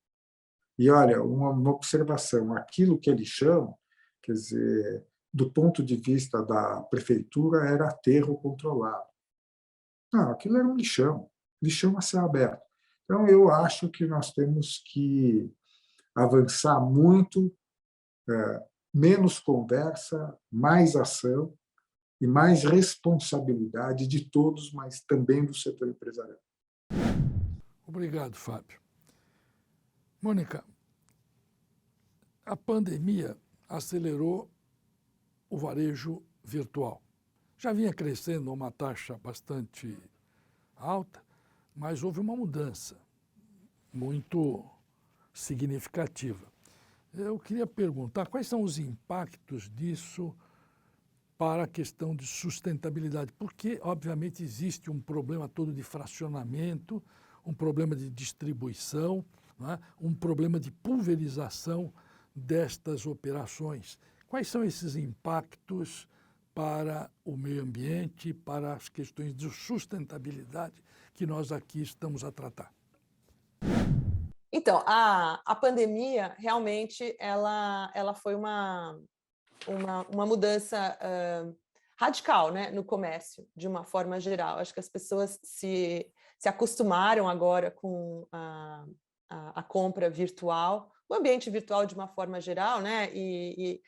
E, olha, uma observação, aquilo que eles chamam, quer dizer, do ponto de vista da prefeitura, era aterro controlado. Não, aquilo era um lixão a céu aberto. Então, eu acho que nós temos que avançar muito, menos conversa, mais ação e mais responsabilidade de todos, mas também do setor empresarial. Obrigado, Fábio. Mônica, a pandemia acelerou o varejo virtual. Já vinha crescendo a uma taxa bastante alta, mas houve uma mudança muito significativa. Eu queria perguntar quais são os impactos disso para a questão de sustentabilidade, porque, obviamente, existe um problema todo de fracionamento, um problema de distribuição, né? Um problema de pulverização destas operações. Quais são esses impactos para o meio ambiente, para as questões de sustentabilidade que nós aqui estamos a tratar? Então, a pandemia realmente ela foi uma mudança radical, né, no comércio, de uma forma geral. Acho que as pessoas se acostumaram agora com a compra virtual, o ambiente virtual de uma forma geral, né? E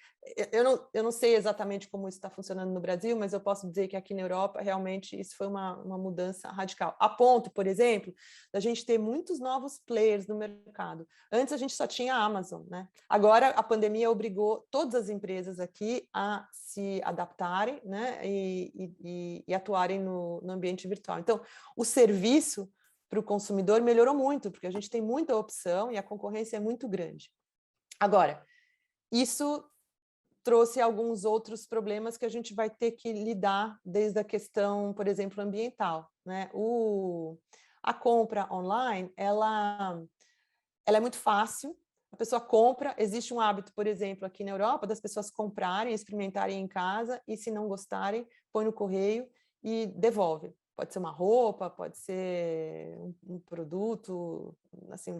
eu não sei exatamente como isso está funcionando no Brasil, mas eu posso dizer que aqui na Europa realmente isso foi uma mudança radical. A ponto, por exemplo, da gente ter muitos novos players no mercado. Antes a gente só tinha a Amazon, né? Agora a pandemia obrigou todas as empresas aqui a se adaptarem, né? E atuarem no ambiente virtual. Então, o serviço para o consumidor melhorou muito, porque a gente tem muita opção e a concorrência é muito grande. Agora, isso trouxe alguns outros problemas que a gente vai ter que lidar desde a questão, por exemplo, ambiental, né? A compra online, ela é muito fácil, a pessoa compra, existe um hábito, por exemplo, aqui na Europa, das pessoas comprarem, experimentarem em casa e, se não gostarem, põe no correio e devolve. Pode ser uma roupa, pode ser um produto, assim,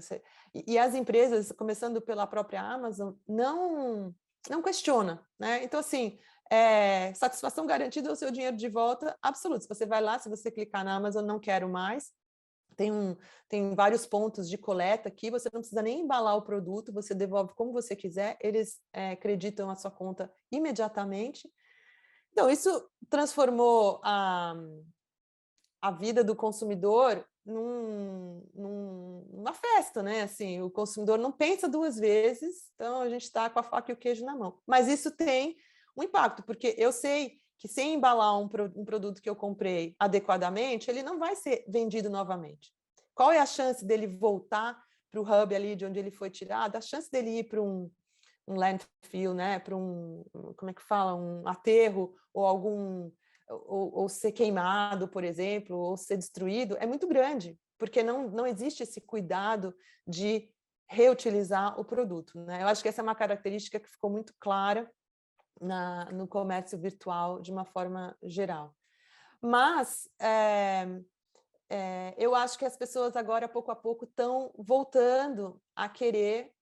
e as empresas, começando pela própria Amazon, não questiona, né? Então, assim, satisfação garantida é o seu dinheiro de volta absoluto. Se você vai lá, se você clicar na Amazon, não quero mais, tem vários pontos de coleta aqui, você não precisa nem embalar o produto, você devolve como você quiser, eles acreditam a sua conta imediatamente. Então, isso transformou a vida do consumidor numa festa, né? Assim, o consumidor não pensa duas vezes, então a gente está com a faca e o queijo na mão. Mas isso tem um impacto, porque eu sei que sem embalar um produto que eu comprei adequadamente, ele não vai ser vendido novamente. Qual é a chance dele voltar para o hub ali de onde ele foi tirado? A chance dele ir para um landfill, né? Para como é que fala? Um aterro ou ser queimado, por exemplo, ou ser destruído, é muito grande, porque não existe esse cuidado de reutilizar o produto, né? Eu acho que essa é uma característica que ficou muito clara no comércio virtual de uma forma geral. Mas eu acho que as pessoas agora, pouco a pouco, estão voltando a querer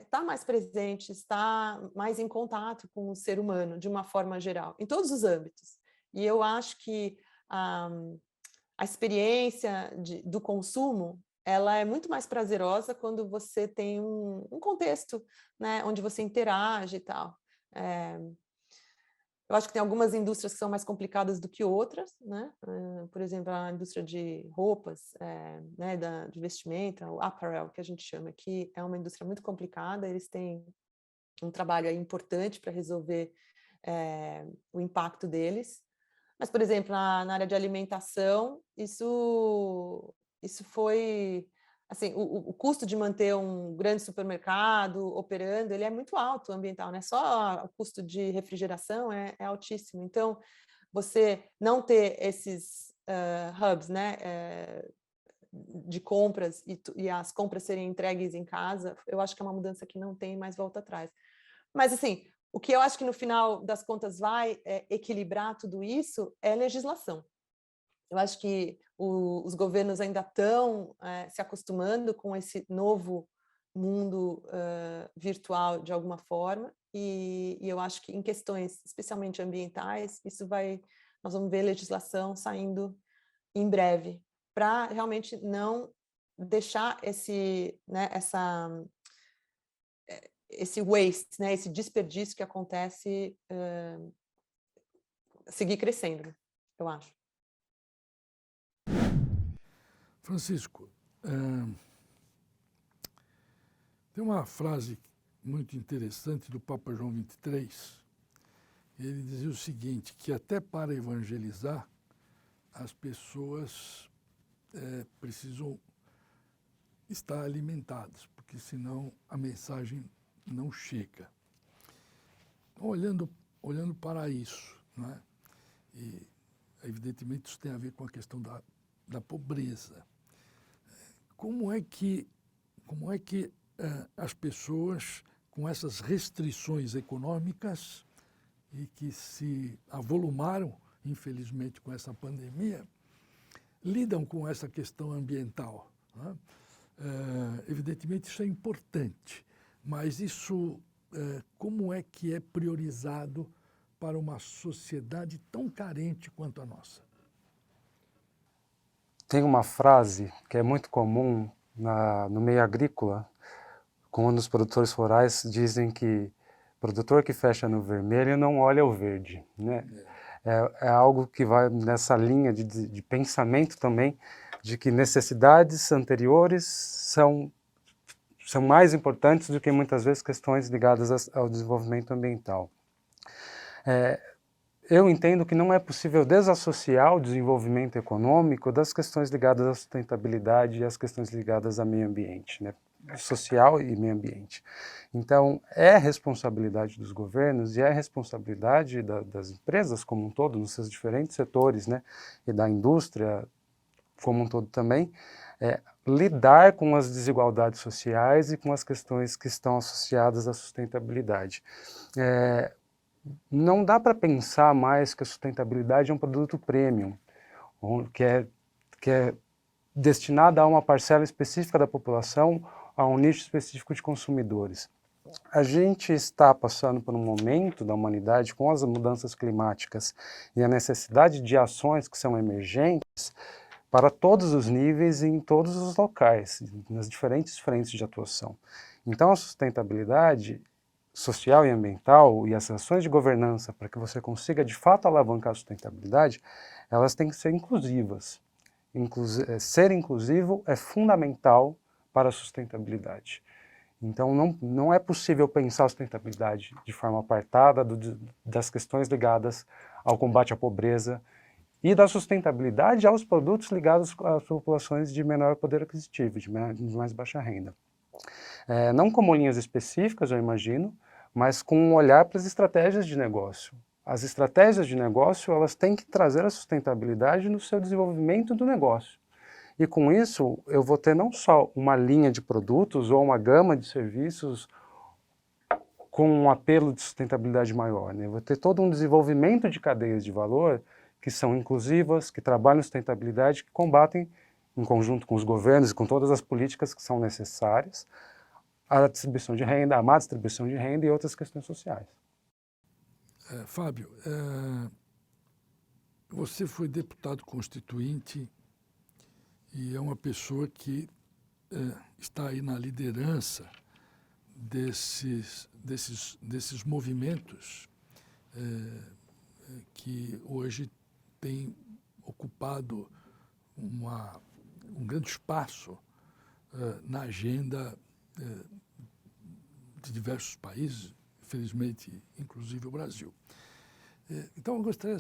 estar mais presentes, estar mais em contato com o ser humano, de uma forma geral, em todos os âmbitos. E eu acho que a experiência do consumo, ela é muito mais prazerosa quando você tem um contexto, né, onde você interage e tal. Eu acho que tem algumas indústrias que são mais complicadas do que outras, né? Por exemplo, a indústria de roupas, né, de vestimenta, o apparel, que a gente chama aqui, é uma indústria muito complicada, eles têm um trabalho aí importante para resolver o impacto deles. Mas, por exemplo, na área de alimentação, isso foi... Assim, o custo de manter um grande supermercado operando, ele é muito alto, ambiental, né? Só o custo de refrigeração é altíssimo. Então, você não ter esses hubs, né, de compras e as compras serem entregues em casa, eu acho que é uma mudança que não tem mais volta atrás. Mas, assim, o que eu acho que no final das contas vai equilibrar tudo isso é legislação. Eu acho que os governos ainda estão se acostumando com esse novo mundo virtual de alguma forma, e eu acho que em questões especialmente ambientais, nós vamos ver legislação saindo em breve, para realmente não deixar esse waste, né, esse desperdício que acontece seguir crescendo, eu acho. Francisco, tem uma frase muito interessante do Papa João XXIII. Ele dizia o seguinte, que até para evangelizar, as pessoas precisam estar alimentadas, porque senão a mensagem não chega. Então, olhando para isso, não é? E evidentemente isso tem a ver com a questão da pobreza. Como é que as pessoas com essas restrições econômicas e que se avolumaram, infelizmente, com essa pandemia, lidam com essa questão ambiental, né? Evidentemente, isso é importante, mas isso, como é que é priorizado para uma sociedade tão carente quanto a nossa? Tem uma frase que é muito comum no meio agrícola, quando os produtores rurais dizem que o produtor que fecha no vermelho não olha o verde, né? É algo que vai nessa linha de pensamento também, de que necessidades anteriores são mais importantes do que muitas vezes questões ligadas ao desenvolvimento ambiental. Eu entendo que não é possível desassociar o desenvolvimento econômico das questões ligadas à sustentabilidade e às questões ligadas ao meio ambiente, né? Social e meio ambiente. Então, é responsabilidade dos governos e é responsabilidade das empresas como um todo, nos seus diferentes setores, né? E da indústria como um todo também, lidar com as desigualdades sociais e com as questões que estão associadas à sustentabilidade. Não dá para pensar mais que a sustentabilidade é um produto premium, que é destinado a uma parcela específica da população, a um nicho específico de consumidores. A gente está passando por um momento da humanidade com as mudanças climáticas e a necessidade de ações que são emergentes para todos os níveis e em todos os locais, nas diferentes frentes de atuação. Então, a sustentabilidade social e ambiental e as ações de governança para que você consiga de fato alavancar a sustentabilidade, elas têm que ser inclusivas. Ser inclusivo é fundamental para a sustentabilidade. Então não é possível pensar a sustentabilidade de forma apartada das questões ligadas ao combate à pobreza e da sustentabilidade aos produtos ligados às populações de menor poder aquisitivo, de mais baixa renda. Não como linhas específicas, eu imagino, mas com um olhar para as estratégias de negócio. As estratégias de negócio, elas têm que trazer a sustentabilidade no seu desenvolvimento do negócio. E com isso, eu vou ter não só uma linha de produtos ou uma gama de serviços com um apelo de sustentabilidade maior, né? Eu vou ter todo um desenvolvimento de cadeias de valor que são inclusivas, que trabalham sustentabilidade, que combatem, em conjunto com os governos e com todas as políticas que são necessárias, a distribuição de renda, a má distribuição de renda e outras questões sociais. Fábio, você foi deputado constituinte e é uma pessoa que está aí na liderança desses movimentos que hoje têm ocupado um grande espaço na agenda de diversos países, infelizmente, inclusive o Brasil. Então, eu gostaria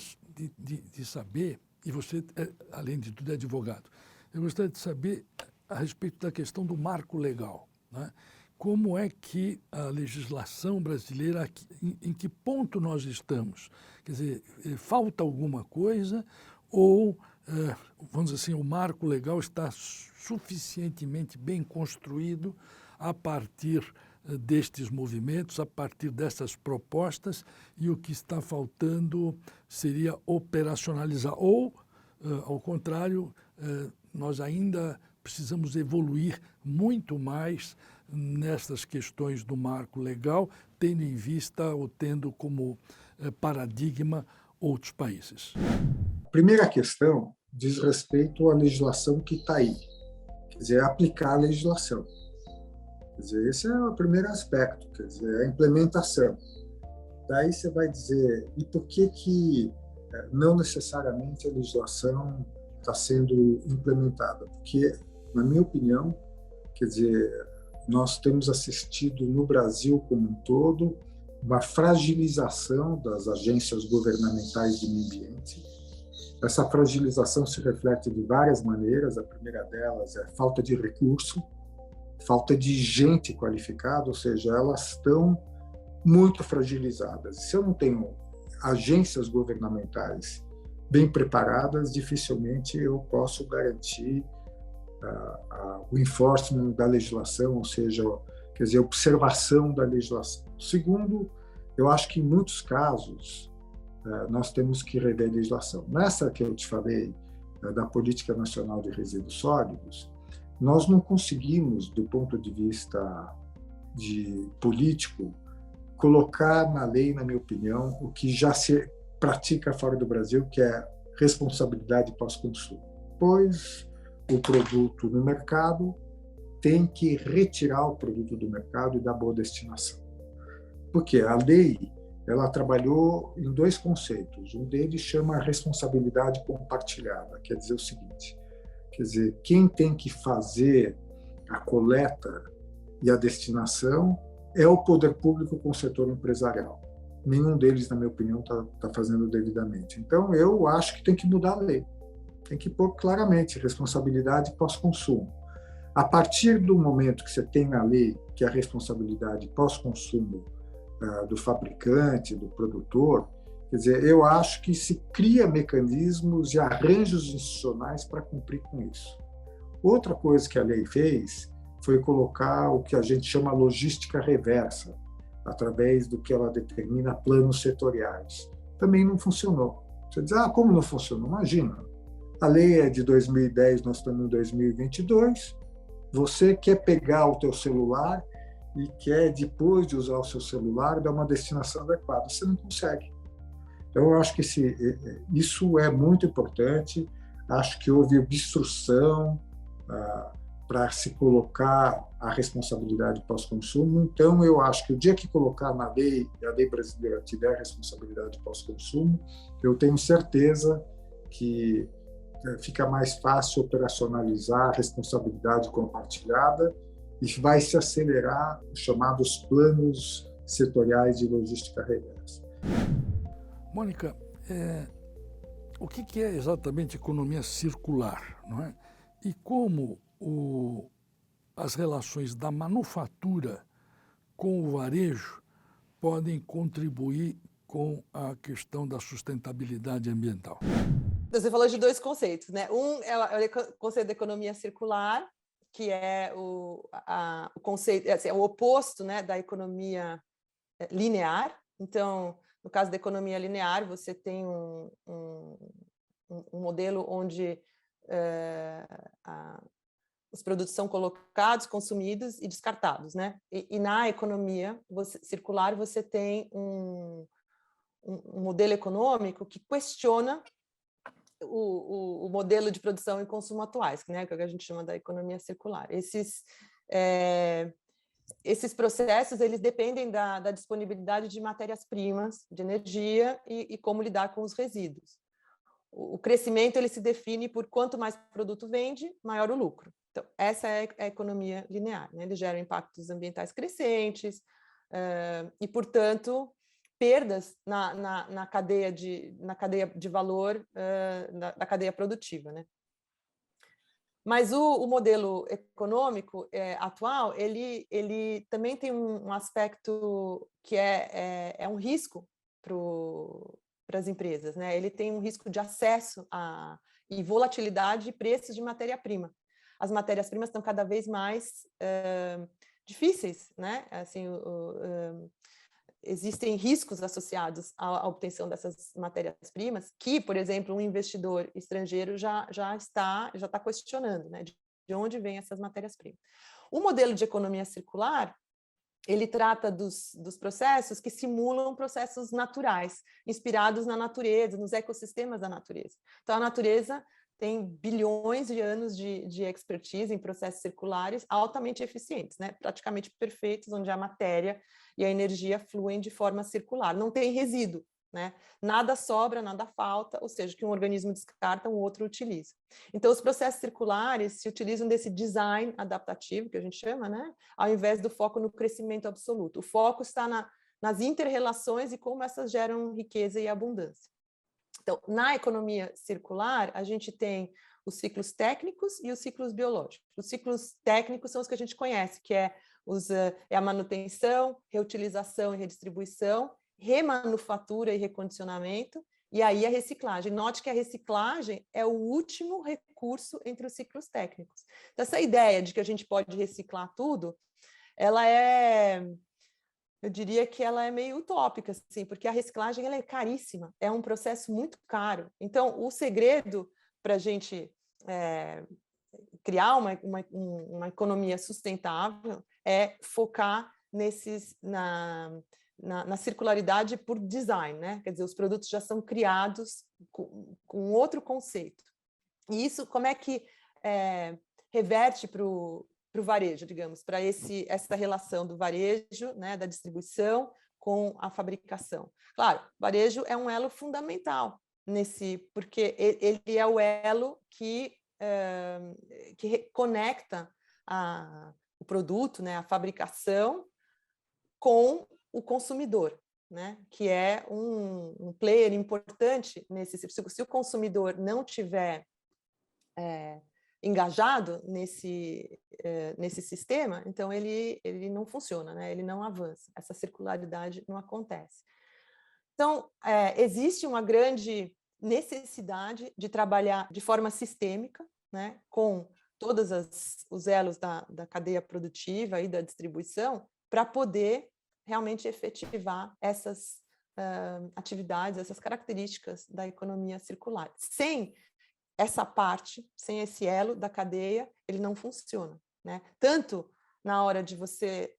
de saber, e você, além de tudo, é advogado, eu gostaria de saber a respeito da questão do marco legal, né? Como é que a legislação brasileira, em que ponto nós estamos? Quer dizer, falta alguma coisa ou, vamos dizer assim, o marco legal está suficientemente bem construído a partir destes movimentos, a partir dessas propostas, e o que está faltando seria operacionalizar. Ou, ao contrário, nós ainda precisamos evoluir muito mais nessas questões do marco legal, tendo em vista ou tendo como paradigma outros países. A primeira questão diz respeito à legislação que está aí, quer dizer, aplicar a legislação. Quer dizer, esse é o primeiro aspecto, quer dizer, a implementação. Daí você vai dizer, e por que não necessariamente a legislação está sendo implementada? Porque, na minha opinião, quer dizer, nós temos assistido no Brasil como um todo uma fragilização das agências governamentais de meio ambiente. Essa fragilização se reflete de várias maneiras. A primeira delas é a falta de recurso, falta de gente qualificada, ou seja, elas estão muito fragilizadas. Se eu não tenho agências governamentais bem preparadas, dificilmente eu posso garantir o enforcement da legislação, ou seja, quer dizer, observação da legislação. Segundo, eu acho que em muitos casos nós temos que rever a legislação. Nessa que eu te falei, da Política Nacional de Resíduos Sólidos, nós não conseguimos, do ponto de vista político, colocar na lei, na minha opinião, o que já se pratica fora do Brasil, que é responsabilidade pós-consumo. Pois o produto no mercado tem que retirar o produto do mercado e dar boa destinação. Porque a lei, ela trabalhou em dois conceitos. Um deles chama responsabilidade compartilhada, quer dizer o seguinte, quer dizer, quem tem que fazer a coleta e a destinação é o poder público com o setor empresarial. Nenhum deles, na minha opinião, está fazendo devidamente. Então, eu acho que tem que mudar a lei. Tem que pôr claramente responsabilidade pós-consumo. A partir do momento que você tem na lei que a responsabilidade pós-consumo do fabricante, do produtor, quer dizer, eu acho que se cria mecanismos e arranjos institucionais para cumprir com isso. Outra coisa que a lei fez foi colocar o que a gente chama logística reversa, através do que ela determina planos setoriais. Também não funcionou. Você diz, como não funcionou? Imagina, a lei é de 2010, nós estamos em 2022, você quer pegar o teu celular e quer, depois de usar o seu celular, dar uma destinação adequada. Você não consegue. Então, eu acho que isso é muito importante. Acho que houve obstrução para se colocar a responsabilidade pós-consumo. Então, eu acho que o dia que colocar na lei, e a lei brasileira tiver responsabilidade pós-consumo, eu tenho certeza que fica mais fácil operacionalizar a responsabilidade compartilhada e vai se acelerar os chamados planos setoriais de logística reversa. Mônica, o que é exatamente economia circular, não é? E como as relações da manufatura com o varejo podem contribuir com a questão da sustentabilidade ambiental? Você falou de dois conceitos, né? Um é o conceito da economia circular, que é o conceito, assim, é o oposto, né, da economia linear. Então, no caso da economia linear, você tem um modelo onde os produtos são colocados, consumidos e descartados, né? E na economia circular, você tem um modelo econômico que questiona o modelo de produção e consumo atuais, né, que é o que a gente chama da economia circular. Esses processos, eles dependem da disponibilidade de matérias-primas, de energia e como lidar com os resíduos. O crescimento, ele se define por quanto mais produto vende, maior o lucro. Então, essa é a economia linear, né? Ele gera impactos ambientais crescentes e, portanto, perdas na cadeia de valor da cadeia produtiva, né? Mas o modelo econômico atual, ele também tem um aspecto que é um risco para as empresas, né? Ele tem um risco de acesso e volatilidade de preços de matéria-prima. As matérias-primas estão cada vez mais difíceis, né? Assim, existem riscos associados à obtenção dessas matérias-primas que, por exemplo, um investidor estrangeiro já está questionando, né, de onde vêm essas matérias-primas. O modelo de economia circular, ele trata dos processos que simulam processos naturais, inspirados na natureza, nos ecossistemas da natureza. Então, a natureza tem bilhões de anos de expertise em processos circulares altamente eficientes, né? Praticamente perfeitos, onde a matéria e a energia fluem de forma circular. Não tem resíduo, né? Nada sobra, nada falta, ou seja, que um organismo descarta, um outro utiliza. Então, os processos circulares se utilizam desse design adaptativo, que a gente chama, né? Ao invés do foco no crescimento absoluto. O foco está nas inter-relações e como essas geram riqueza e abundância. Então, na economia circular, a gente tem os ciclos técnicos e os ciclos biológicos. Os ciclos técnicos são os que a gente conhece, que é a manutenção, reutilização e redistribuição, remanufatura e recondicionamento, e aí a reciclagem. Note que a reciclagem é o último recurso entre os ciclos técnicos. Então, essa ideia de que a gente pode reciclar tudo eu diria que ela é meio utópica, assim, porque a reciclagem ela é caríssima, é um processo muito caro. Então, o segredo para a gente criar uma economia sustentável é focar na circularidade por design, né? Quer dizer, os produtos já são criados com outro conceito. E isso, como é que reverte para o varejo, digamos, para essa relação do varejo, né, da distribuição com a fabricação? Claro, o varejo é um elo fundamental porque ele é o elo que conecta o produto, né, a fabricação, com o consumidor, né, que é um player importante se o consumidor não tiver engajado nesse sistema, então ele não funciona, né, ele não avança, essa circularidade não acontece. Então, existe uma grande necessidade de trabalhar de forma sistêmica, né, com todos os elos da cadeia produtiva e da distribuição, para poder realmente efetivar essas atividades, essas características da economia circular. Sem essa parte, sem esse elo da cadeia, ele não funciona, né? Tanto na hora de você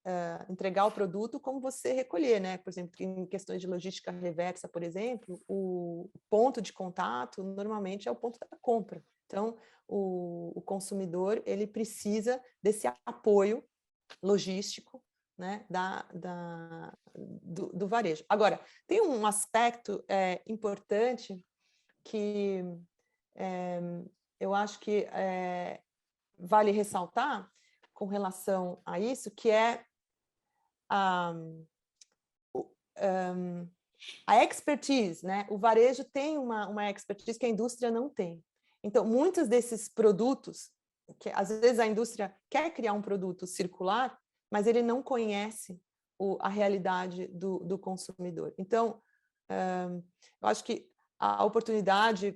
entregar o produto, como você recolher, né? Por exemplo, em questões de logística reversa, por exemplo, o ponto de contato normalmente é o ponto da compra. Então, o consumidor ele precisa desse apoio logístico, né, do varejo. Agora, tem um aspecto importante que eu acho que vale ressaltar com relação a isso, que é a expertise, né? O varejo tem uma expertise que a indústria não tem. Então, muitos desses produtos, que às vezes a indústria quer criar um produto circular, mas ele não conhece a realidade do consumidor. Então, eu acho que a oportunidade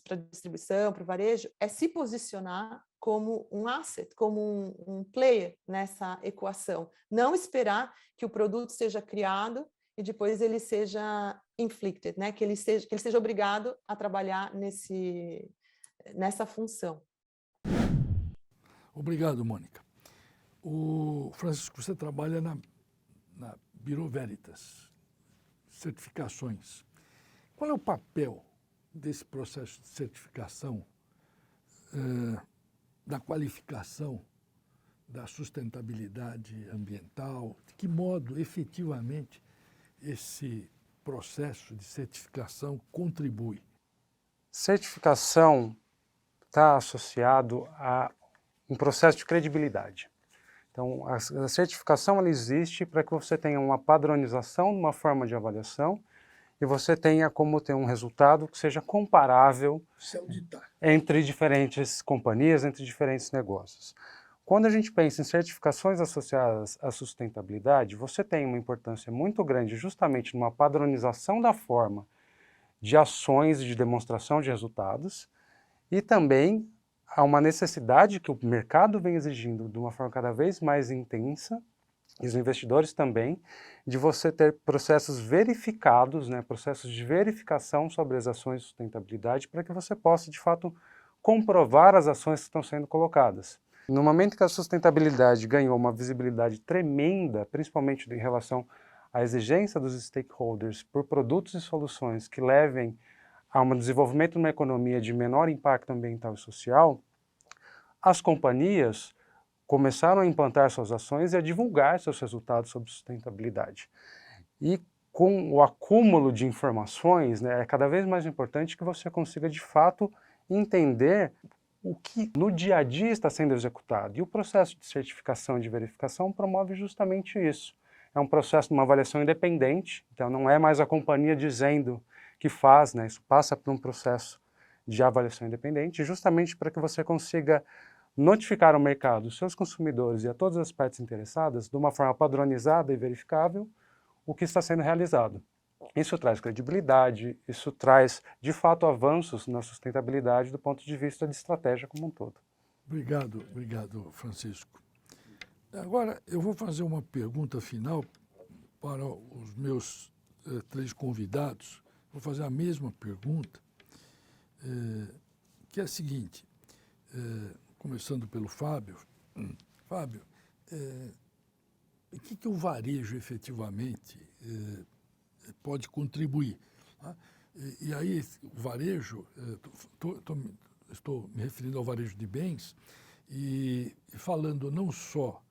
para a distribuição, para o varejo, é se posicionar como um asset, como um player nessa equação. Não esperar que o produto seja criado e depois ele seja inflicted, né? que ele seja obrigado a trabalhar nessa função. Obrigado, Mônica. Francisco, você trabalha na Bureau Veritas, certificações. Qual é o papel desse processo de certificação, da qualificação da sustentabilidade ambiental? De que modo, efetivamente, esse processo de certificação contribui? Certificação está associado a um processo de credibilidade. Então, a certificação ela existe para que você tenha uma padronização de uma forma de avaliação e você tenha como ter um resultado que seja comparável entre diferentes companhias, entre diferentes negócios. Quando a gente pensa em certificações associadas à sustentabilidade, você tem uma importância muito grande justamente numa padronização da forma de ações de demonstração de resultados e também há uma necessidade que o mercado vem exigindo de uma forma cada vez mais intensa, e os investidores também, de você ter processos verificados, né, processos de verificação sobre as ações de sustentabilidade para que você possa, de fato, comprovar as ações que estão sendo colocadas. No momento que a sustentabilidade ganhou uma visibilidade tremenda, principalmente em relação à exigência dos stakeholders por produtos e soluções que levem a um desenvolvimento de uma economia de menor impacto ambiental e social, as companhias começaram a implantar suas ações e a divulgar seus resultados sobre sustentabilidade. E com o acúmulo de informações, né, é cada vez mais importante que você consiga, de fato, entender o que no dia a dia está sendo executado. E o processo de certificação e de verificação promove justamente isso. É um processo de uma avaliação independente, então não é mais a companhia dizendo que faz, né, isso passa por um processo de avaliação independente, justamente para que você consiga notificar ao mercado, os seus consumidores e a todas as partes interessadas, de uma forma padronizada e verificável, o que está sendo realizado. Isso traz credibilidade, isso traz, de fato, avanços na sustentabilidade do ponto de vista de estratégia como um todo. Obrigado, Francisco. Agora, eu vou fazer uma pergunta final para os meus 3 convidados. Vou fazer a mesma pergunta, que é a seguinte, começando pelo Fábio. Fábio, o que o varejo efetivamente pode contribuir? Tá? E aí, o varejo, estou me referindo ao varejo de bens, e falando não só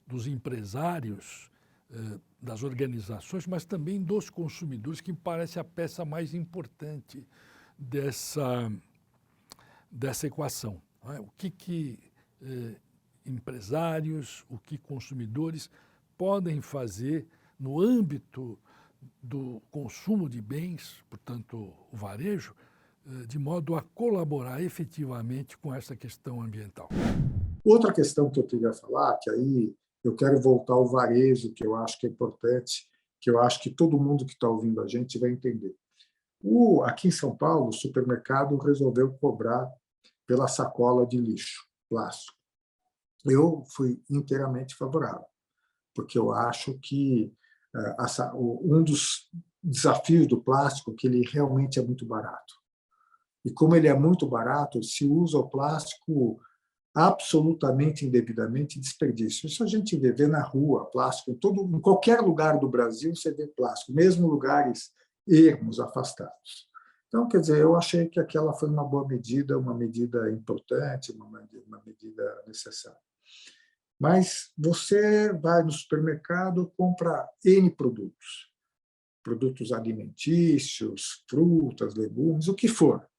dos empresários, das organizações, mas também dos consumidores, que me parece a peça mais importante dessa equação. Não é? O que empresários, o que consumidores podem fazer no âmbito do consumo de bens, portanto, o varejo, de modo a colaborar efetivamente com essa questão ambiental. Outra questão que eu queria falar, que aí eu quero voltar ao varejo, que eu acho que é importante, que eu acho que todo mundo que está ouvindo a gente vai entender. Aqui em São Paulo, o supermercado resolveu cobrar pela sacola de lixo, plástico. Eu fui inteiramente favorável, porque eu acho que um dos desafios do plástico é que ele realmente é muito barato. E como ele é muito barato, se usa o plástico absolutamente indevidamente, desperdício. Isso a gente vê na rua, plástico, em qualquer lugar do Brasil você vê plástico, mesmo lugares ermos, afastados. Então, quer dizer, eu achei que aquela foi uma boa medida, uma medida importante, uma medida necessária. Mas você vai no supermercado, compra N produtos alimentícios, frutas, legumes, o que for.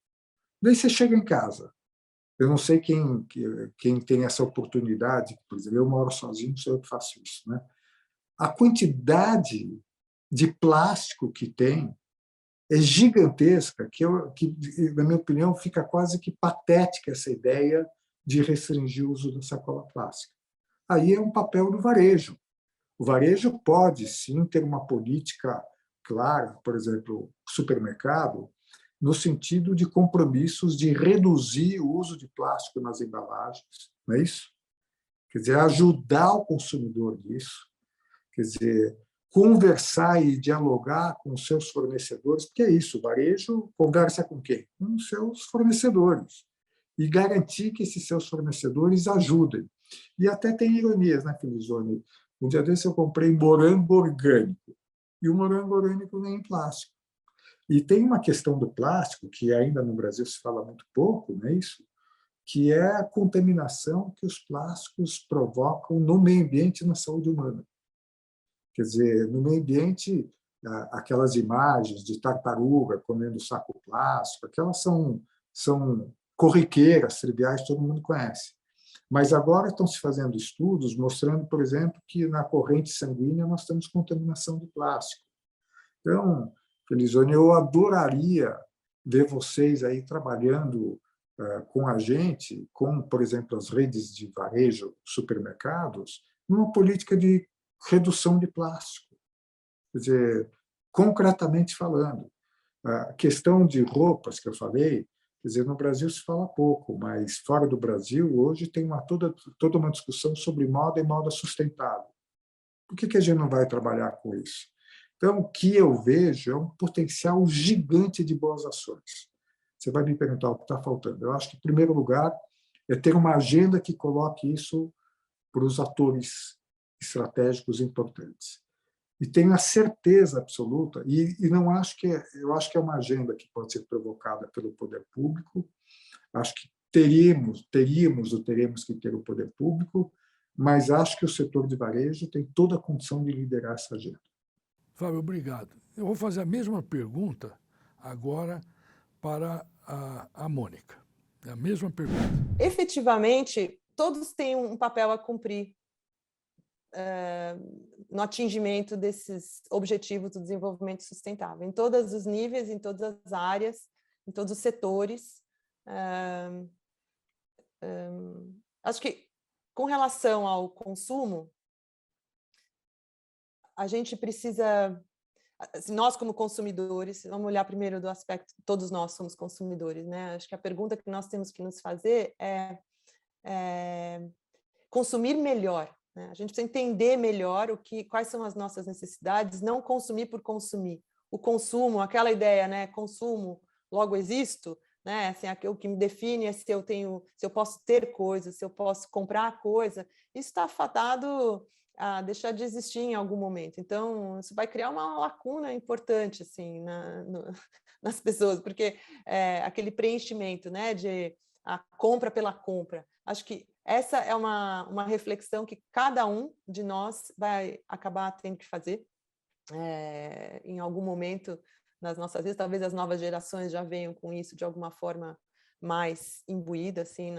Daí você chega em casa. Eu não sei quem tem essa oportunidade, por exemplo, eu moro sozinho, sou eu que faço isso. Né? A quantidade de plástico que tem é gigantesca, que, na minha opinião, fica quase que patética essa ideia de restringir o uso da sacola plástica. Aí é um papel do varejo. O varejo pode, sim, ter uma política clara, por exemplo, supermercado, no sentido de compromissos de reduzir o uso de plástico nas embalagens, não é isso? Quer dizer, ajudar o consumidor nisso, quer dizer, conversar e dialogar com os seus fornecedores, porque é isso, o varejo conversa com quem? Com os seus fornecedores, e garantir que esses seus fornecedores ajudem. E até tem ironias, né, Felizone? Um dia desse eu comprei morango orgânico, e o morango orgânico vem em plástico. E tem uma questão do plástico, que ainda no Brasil se fala muito pouco, não é isso? Que é a contaminação que os plásticos provocam no meio ambiente e na saúde humana. Quer dizer, no meio ambiente, aquelas imagens de tartaruga comendo saco plástico, aquelas são corriqueiras, triviais, todo mundo conhece. Mas agora estão se fazendo estudos mostrando, por exemplo, que na corrente sanguínea nós temos contaminação de plástico. Então, Felizone, eu adoraria ver vocês aí trabalhando com a gente, com, por exemplo, as redes de varejo, supermercados, numa política de redução de plástico. Quer dizer, concretamente falando, a questão de roupas que eu falei, quer dizer, no Brasil se fala pouco, mas fora do Brasil, hoje tem toda uma discussão sobre moda e moda sustentável. Por que a gente não vai trabalhar com isso? Então, o que eu vejo é um potencial gigante de boas ações. Você vai me perguntar o que está faltando. Eu acho que, em primeiro lugar, é ter uma agenda que coloque isso para os atores estratégicos importantes. E tenho a certeza absoluta, e não acho que eu acho que é uma agenda que pode ser provocada pelo poder público. Acho que teremos que ter o poder público, mas acho que o setor de varejo tem toda a condição de liderar essa agenda. Fábio, obrigado. Eu vou fazer a mesma pergunta agora para a Mônica. É a mesma pergunta. Efetivamente, todos têm um papel a cumprir no atingimento desses objetivos do desenvolvimento sustentável, em todos os níveis, em todas as áreas, em todos os setores. Acho que, com relação ao consumo, a gente precisa, nós como consumidores, vamos olhar primeiro do aspecto, todos nós somos consumidores, né? Acho que a pergunta que nós temos que nos fazer é consumir melhor, né? A gente precisa entender melhor quais são as nossas necessidades, não consumir por consumir. O consumo, aquela ideia, né? Consumo, logo existo, né? Assim, o que me define é se eu posso ter coisa, se eu posso comprar coisa. Isso está fadado a deixar de existir em algum momento. Então, isso vai criar uma lacuna importante assim nas pessoas, porque aquele preenchimento, né? De a compra pela compra. Acho que essa é uma reflexão que cada um de nós vai acabar tendo que fazer em algum momento nas nossas vidas. Talvez as novas gerações já venham com isso de alguma forma mais imbuída assim,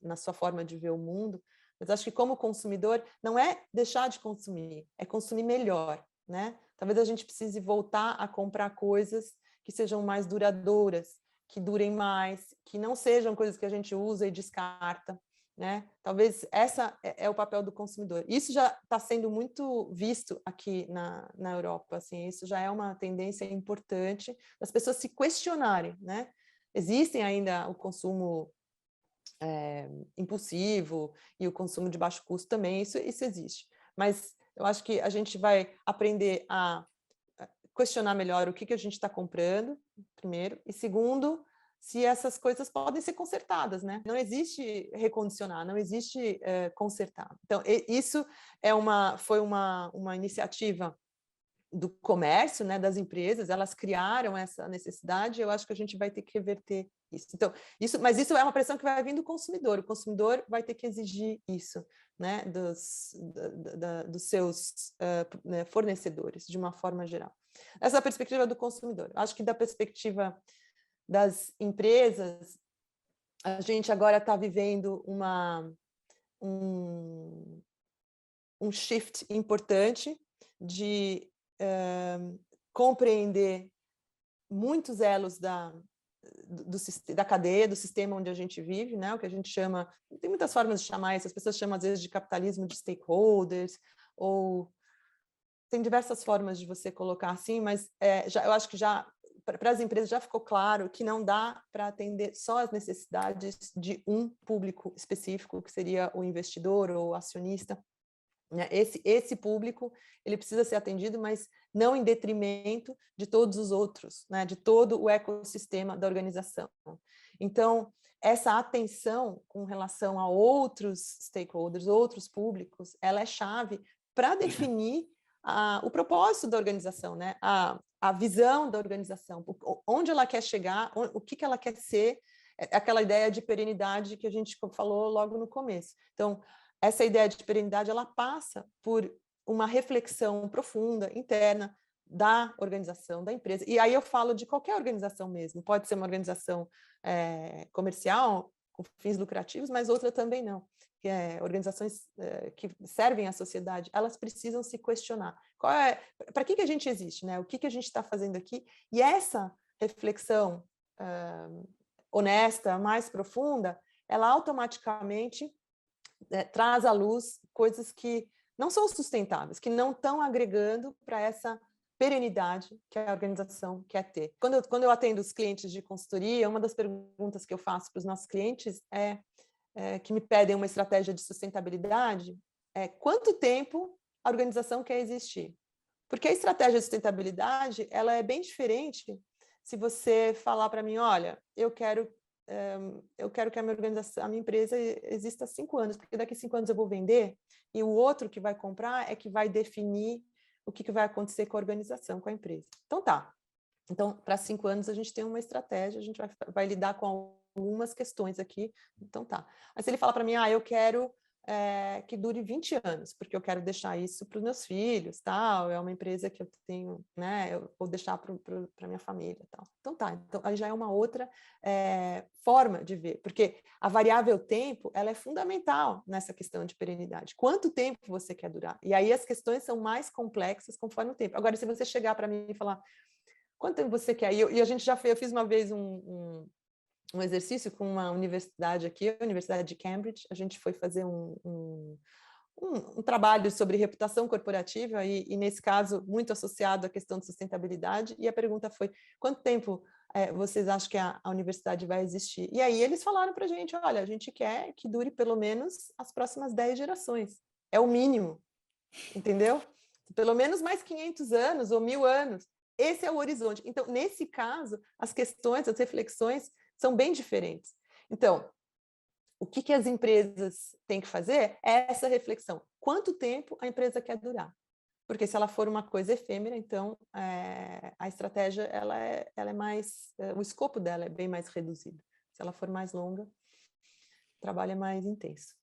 na sua forma de ver o mundo. Mas acho que como consumidor não é deixar de consumir, é consumir melhor, né? Talvez a gente precise voltar a comprar coisas que sejam mais duradouras, que durem mais, que não sejam coisas que a gente usa e descarta, né? Talvez essa é o papel do consumidor. Isso já está sendo muito visto aqui na Europa, assim, isso já é uma tendência importante das pessoas se questionarem, né? Existem ainda o consumo impulsivo e o consumo de baixo custo também, isso existe. Mas eu acho que a gente vai aprender a questionar melhor o que a gente está comprando, primeiro, e segundo, se essas coisas podem ser consertadas, né? Não existe recondicionar, não existe consertar. Então, isso foi uma iniciativa do comércio, né, das empresas, elas criaram essa necessidade, eu acho que a gente vai ter que reverter isso. Então, mas isso é uma pressão que vai vir do consumidor, o consumidor vai ter que exigir isso, né, dos seus fornecedores, de uma forma geral. Essa é a perspectiva do consumidor. Acho que da perspectiva das empresas, a gente agora está vivendo um shift importante de compreender muitos elos da cadeia, do sistema onde a gente vive, né? O que a gente chama, tem muitas formas de chamar isso, as pessoas chamam às vezes de capitalismo de stakeholders, ou tem diversas formas de você colocar assim, mas eu acho que já para as empresas já ficou claro que não dá para atender só as necessidades de um público específico, que seria o investidor ou o acionista. Esse público ele precisa ser atendido, mas não em detrimento de todos os outros, né? De todo o ecossistema da organização. Então, essa atenção com relação a outros stakeholders, outros públicos, ela é chave para definir o propósito da organização, né? A visão da organização, onde ela quer chegar, o que ela quer ser, aquela ideia de perenidade que a gente falou logo no começo. Então, essa ideia de perenidade, ela passa por uma reflexão profunda, interna, da organização, da empresa. E aí eu falo de qualquer organização mesmo. Pode ser uma organização comercial, com fins lucrativos, mas outra também não. Organizações que servem à sociedade, elas precisam se questionar. Para que a gente existe? Né? O que a gente está fazendo aqui? E essa reflexão honesta, mais profunda, ela automaticamente traz à luz coisas que não são sustentáveis, que não estão agregando para essa perenidade que a organização quer ter. Quando eu atendo os clientes de consultoria, uma das perguntas que eu faço para os nossos clientes que me pedem uma estratégia de sustentabilidade quanto tempo a organização quer existir? Porque a estratégia de sustentabilidade ela é bem diferente se você falar para mim, olha, eu quero que a minha organização, a minha empresa exista há 5 anos, porque daqui a 5 anos eu vou vender, e o outro que vai comprar é que vai definir o que vai acontecer com a organização, com a empresa. Então tá. Então, para 5 anos a gente tem uma estratégia, a gente vai lidar com algumas questões aqui, então tá. Mas se ele fala para mim, eu quero que dure 20 anos, porque eu quero deixar isso para os meus filhos, tal, é uma empresa que eu tenho, né, eu vou deixar para minha família, tal. Então tá, então aí já é uma outra forma de ver, porque a variável tempo, ela é fundamental nessa questão de perenidade. Quanto tempo você quer durar? E aí as questões são mais complexas conforme o tempo. Agora, se você chegar para mim e falar, quanto tempo você quer? E a gente eu fiz uma vez um exercício com uma universidade aqui, a Universidade de Cambridge, a gente foi fazer um trabalho sobre reputação corporativa e, nesse caso, muito associado à questão de sustentabilidade. E a pergunta foi, quanto tempo vocês acham que a universidade vai existir? E aí eles falaram para a gente, olha, a gente quer que dure pelo menos as próximas 10 gerações. É o mínimo, entendeu? Pelo menos mais 500 anos ou 1000 anos. Esse é o horizonte. Então, nesse caso, as questões, as reflexões são bem diferentes. Então, o que as empresas têm que fazer é essa reflexão. Quanto tempo a empresa quer durar? Porque se ela for uma coisa efêmera, então a estratégia ela é mais, o escopo dela é bem mais reduzido. Se ela for mais longa, o trabalho é mais intenso.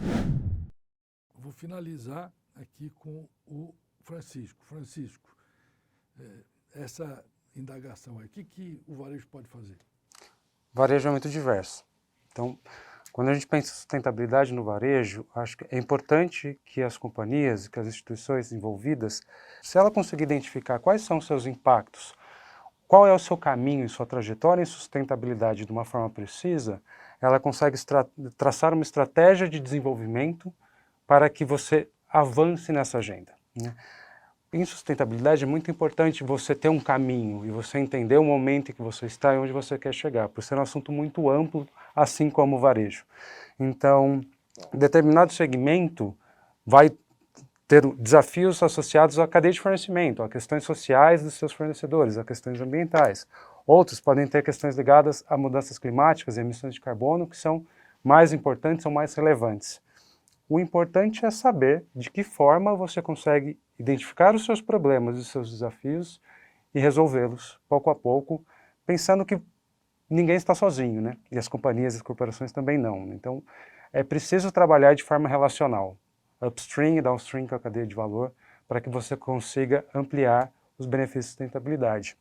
Vou finalizar aqui com o Francisco. Francisco, essa indagação aqui, o que o varejo pode fazer? O varejo é muito diverso. Então, quando a gente pensa em sustentabilidade no varejo, acho que é importante que as companhias, que as instituições envolvidas, se ela conseguir identificar quais são os seus impactos, qual é o seu caminho e sua trajetória em sustentabilidade de uma forma precisa, ela consegue traçar uma estratégia de desenvolvimento para que você avance nessa agenda, né? Em sustentabilidade é muito importante você ter um caminho e você entender o momento em que você está e onde você quer chegar, por ser um assunto muito amplo, assim como o varejo. Então, determinado segmento vai ter desafios associados à cadeia de fornecimento, a questões sociais dos seus fornecedores, a questões ambientais. Outros podem ter questões ligadas a mudanças climáticas e emissões de carbono, que são mais importantes, são mais relevantes. O importante é saber de que forma você consegue identificar os seus problemas e os seus desafios e resolvê-los pouco a pouco, pensando que ninguém está sozinho, né? E as companhias e as corporações também não. Então, é preciso trabalhar de forma relacional, upstream e downstream, com a cadeia de valor, para que você consiga ampliar os benefícios de sustentabilidade.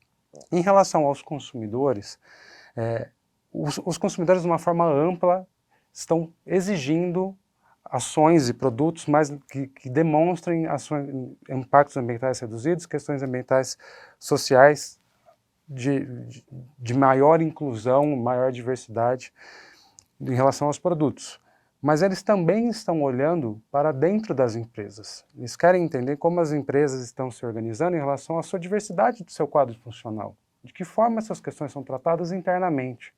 Em relação aos consumidores, os consumidores, de uma forma ampla, estão exigindo ações e produtos mais que demonstrem impactos ambientais reduzidos, questões ambientais sociais de maior inclusão, maior diversidade em relação aos produtos. Mas eles também estão olhando para dentro das empresas. Eles querem entender como as empresas estão se organizando em relação à sua diversidade do seu quadro funcional. De que forma essas questões são tratadas internamente.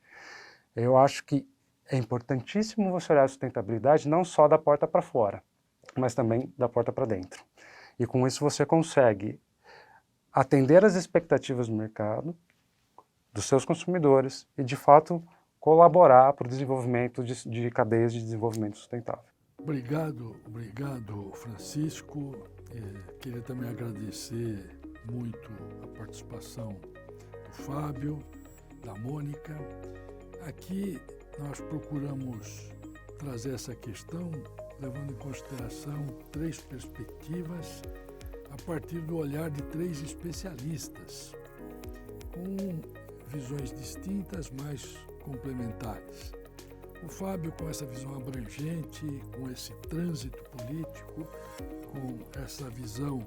Eu acho que é importantíssimo você olhar a sustentabilidade não só da porta para fora, mas também da porta para dentro. E com isso você consegue atender às expectativas do mercado, dos seus consumidores e, de fato, colaborar para o desenvolvimento de cadeias de desenvolvimento sustentável. Obrigado, Francisco. Queria também agradecer muito a participação do Fábio, da Mônica. Aqui nós procuramos trazer essa questão levando em consideração 3 perspectivas a partir do olhar de 3 especialistas, com visões distintas, mas complementares. O Fábio com essa visão abrangente, com esse trânsito político, com essa visão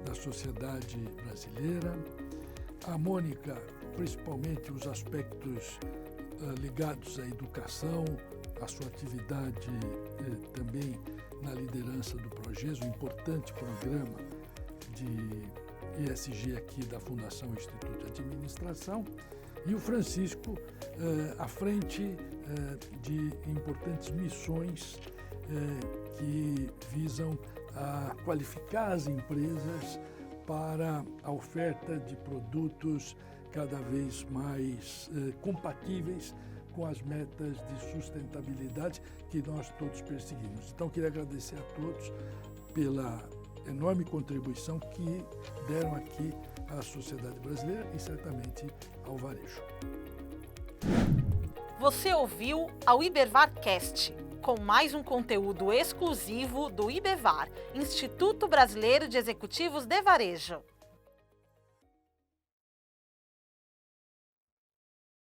da sociedade brasileira. A Mônica, principalmente os aspectos ligados à educação, à sua atividade também na liderança do Proges, um importante programa de ESG aqui da Fundação Instituto de Administração, e o Francisco à frente de importantes missões que visam a qualificar as empresas para a oferta de produtos cada vez mais compatíveis com as metas de sustentabilidade que nós todos perseguimos. Então, queria agradecer a todos pela enorme contribuição que deram aqui à sociedade brasileira e certamente ao varejo. Você ouviu ao IberVarCast, com mais um conteúdo exclusivo do IBEVAR, Instituto Brasileiro de Executivos de Varejo.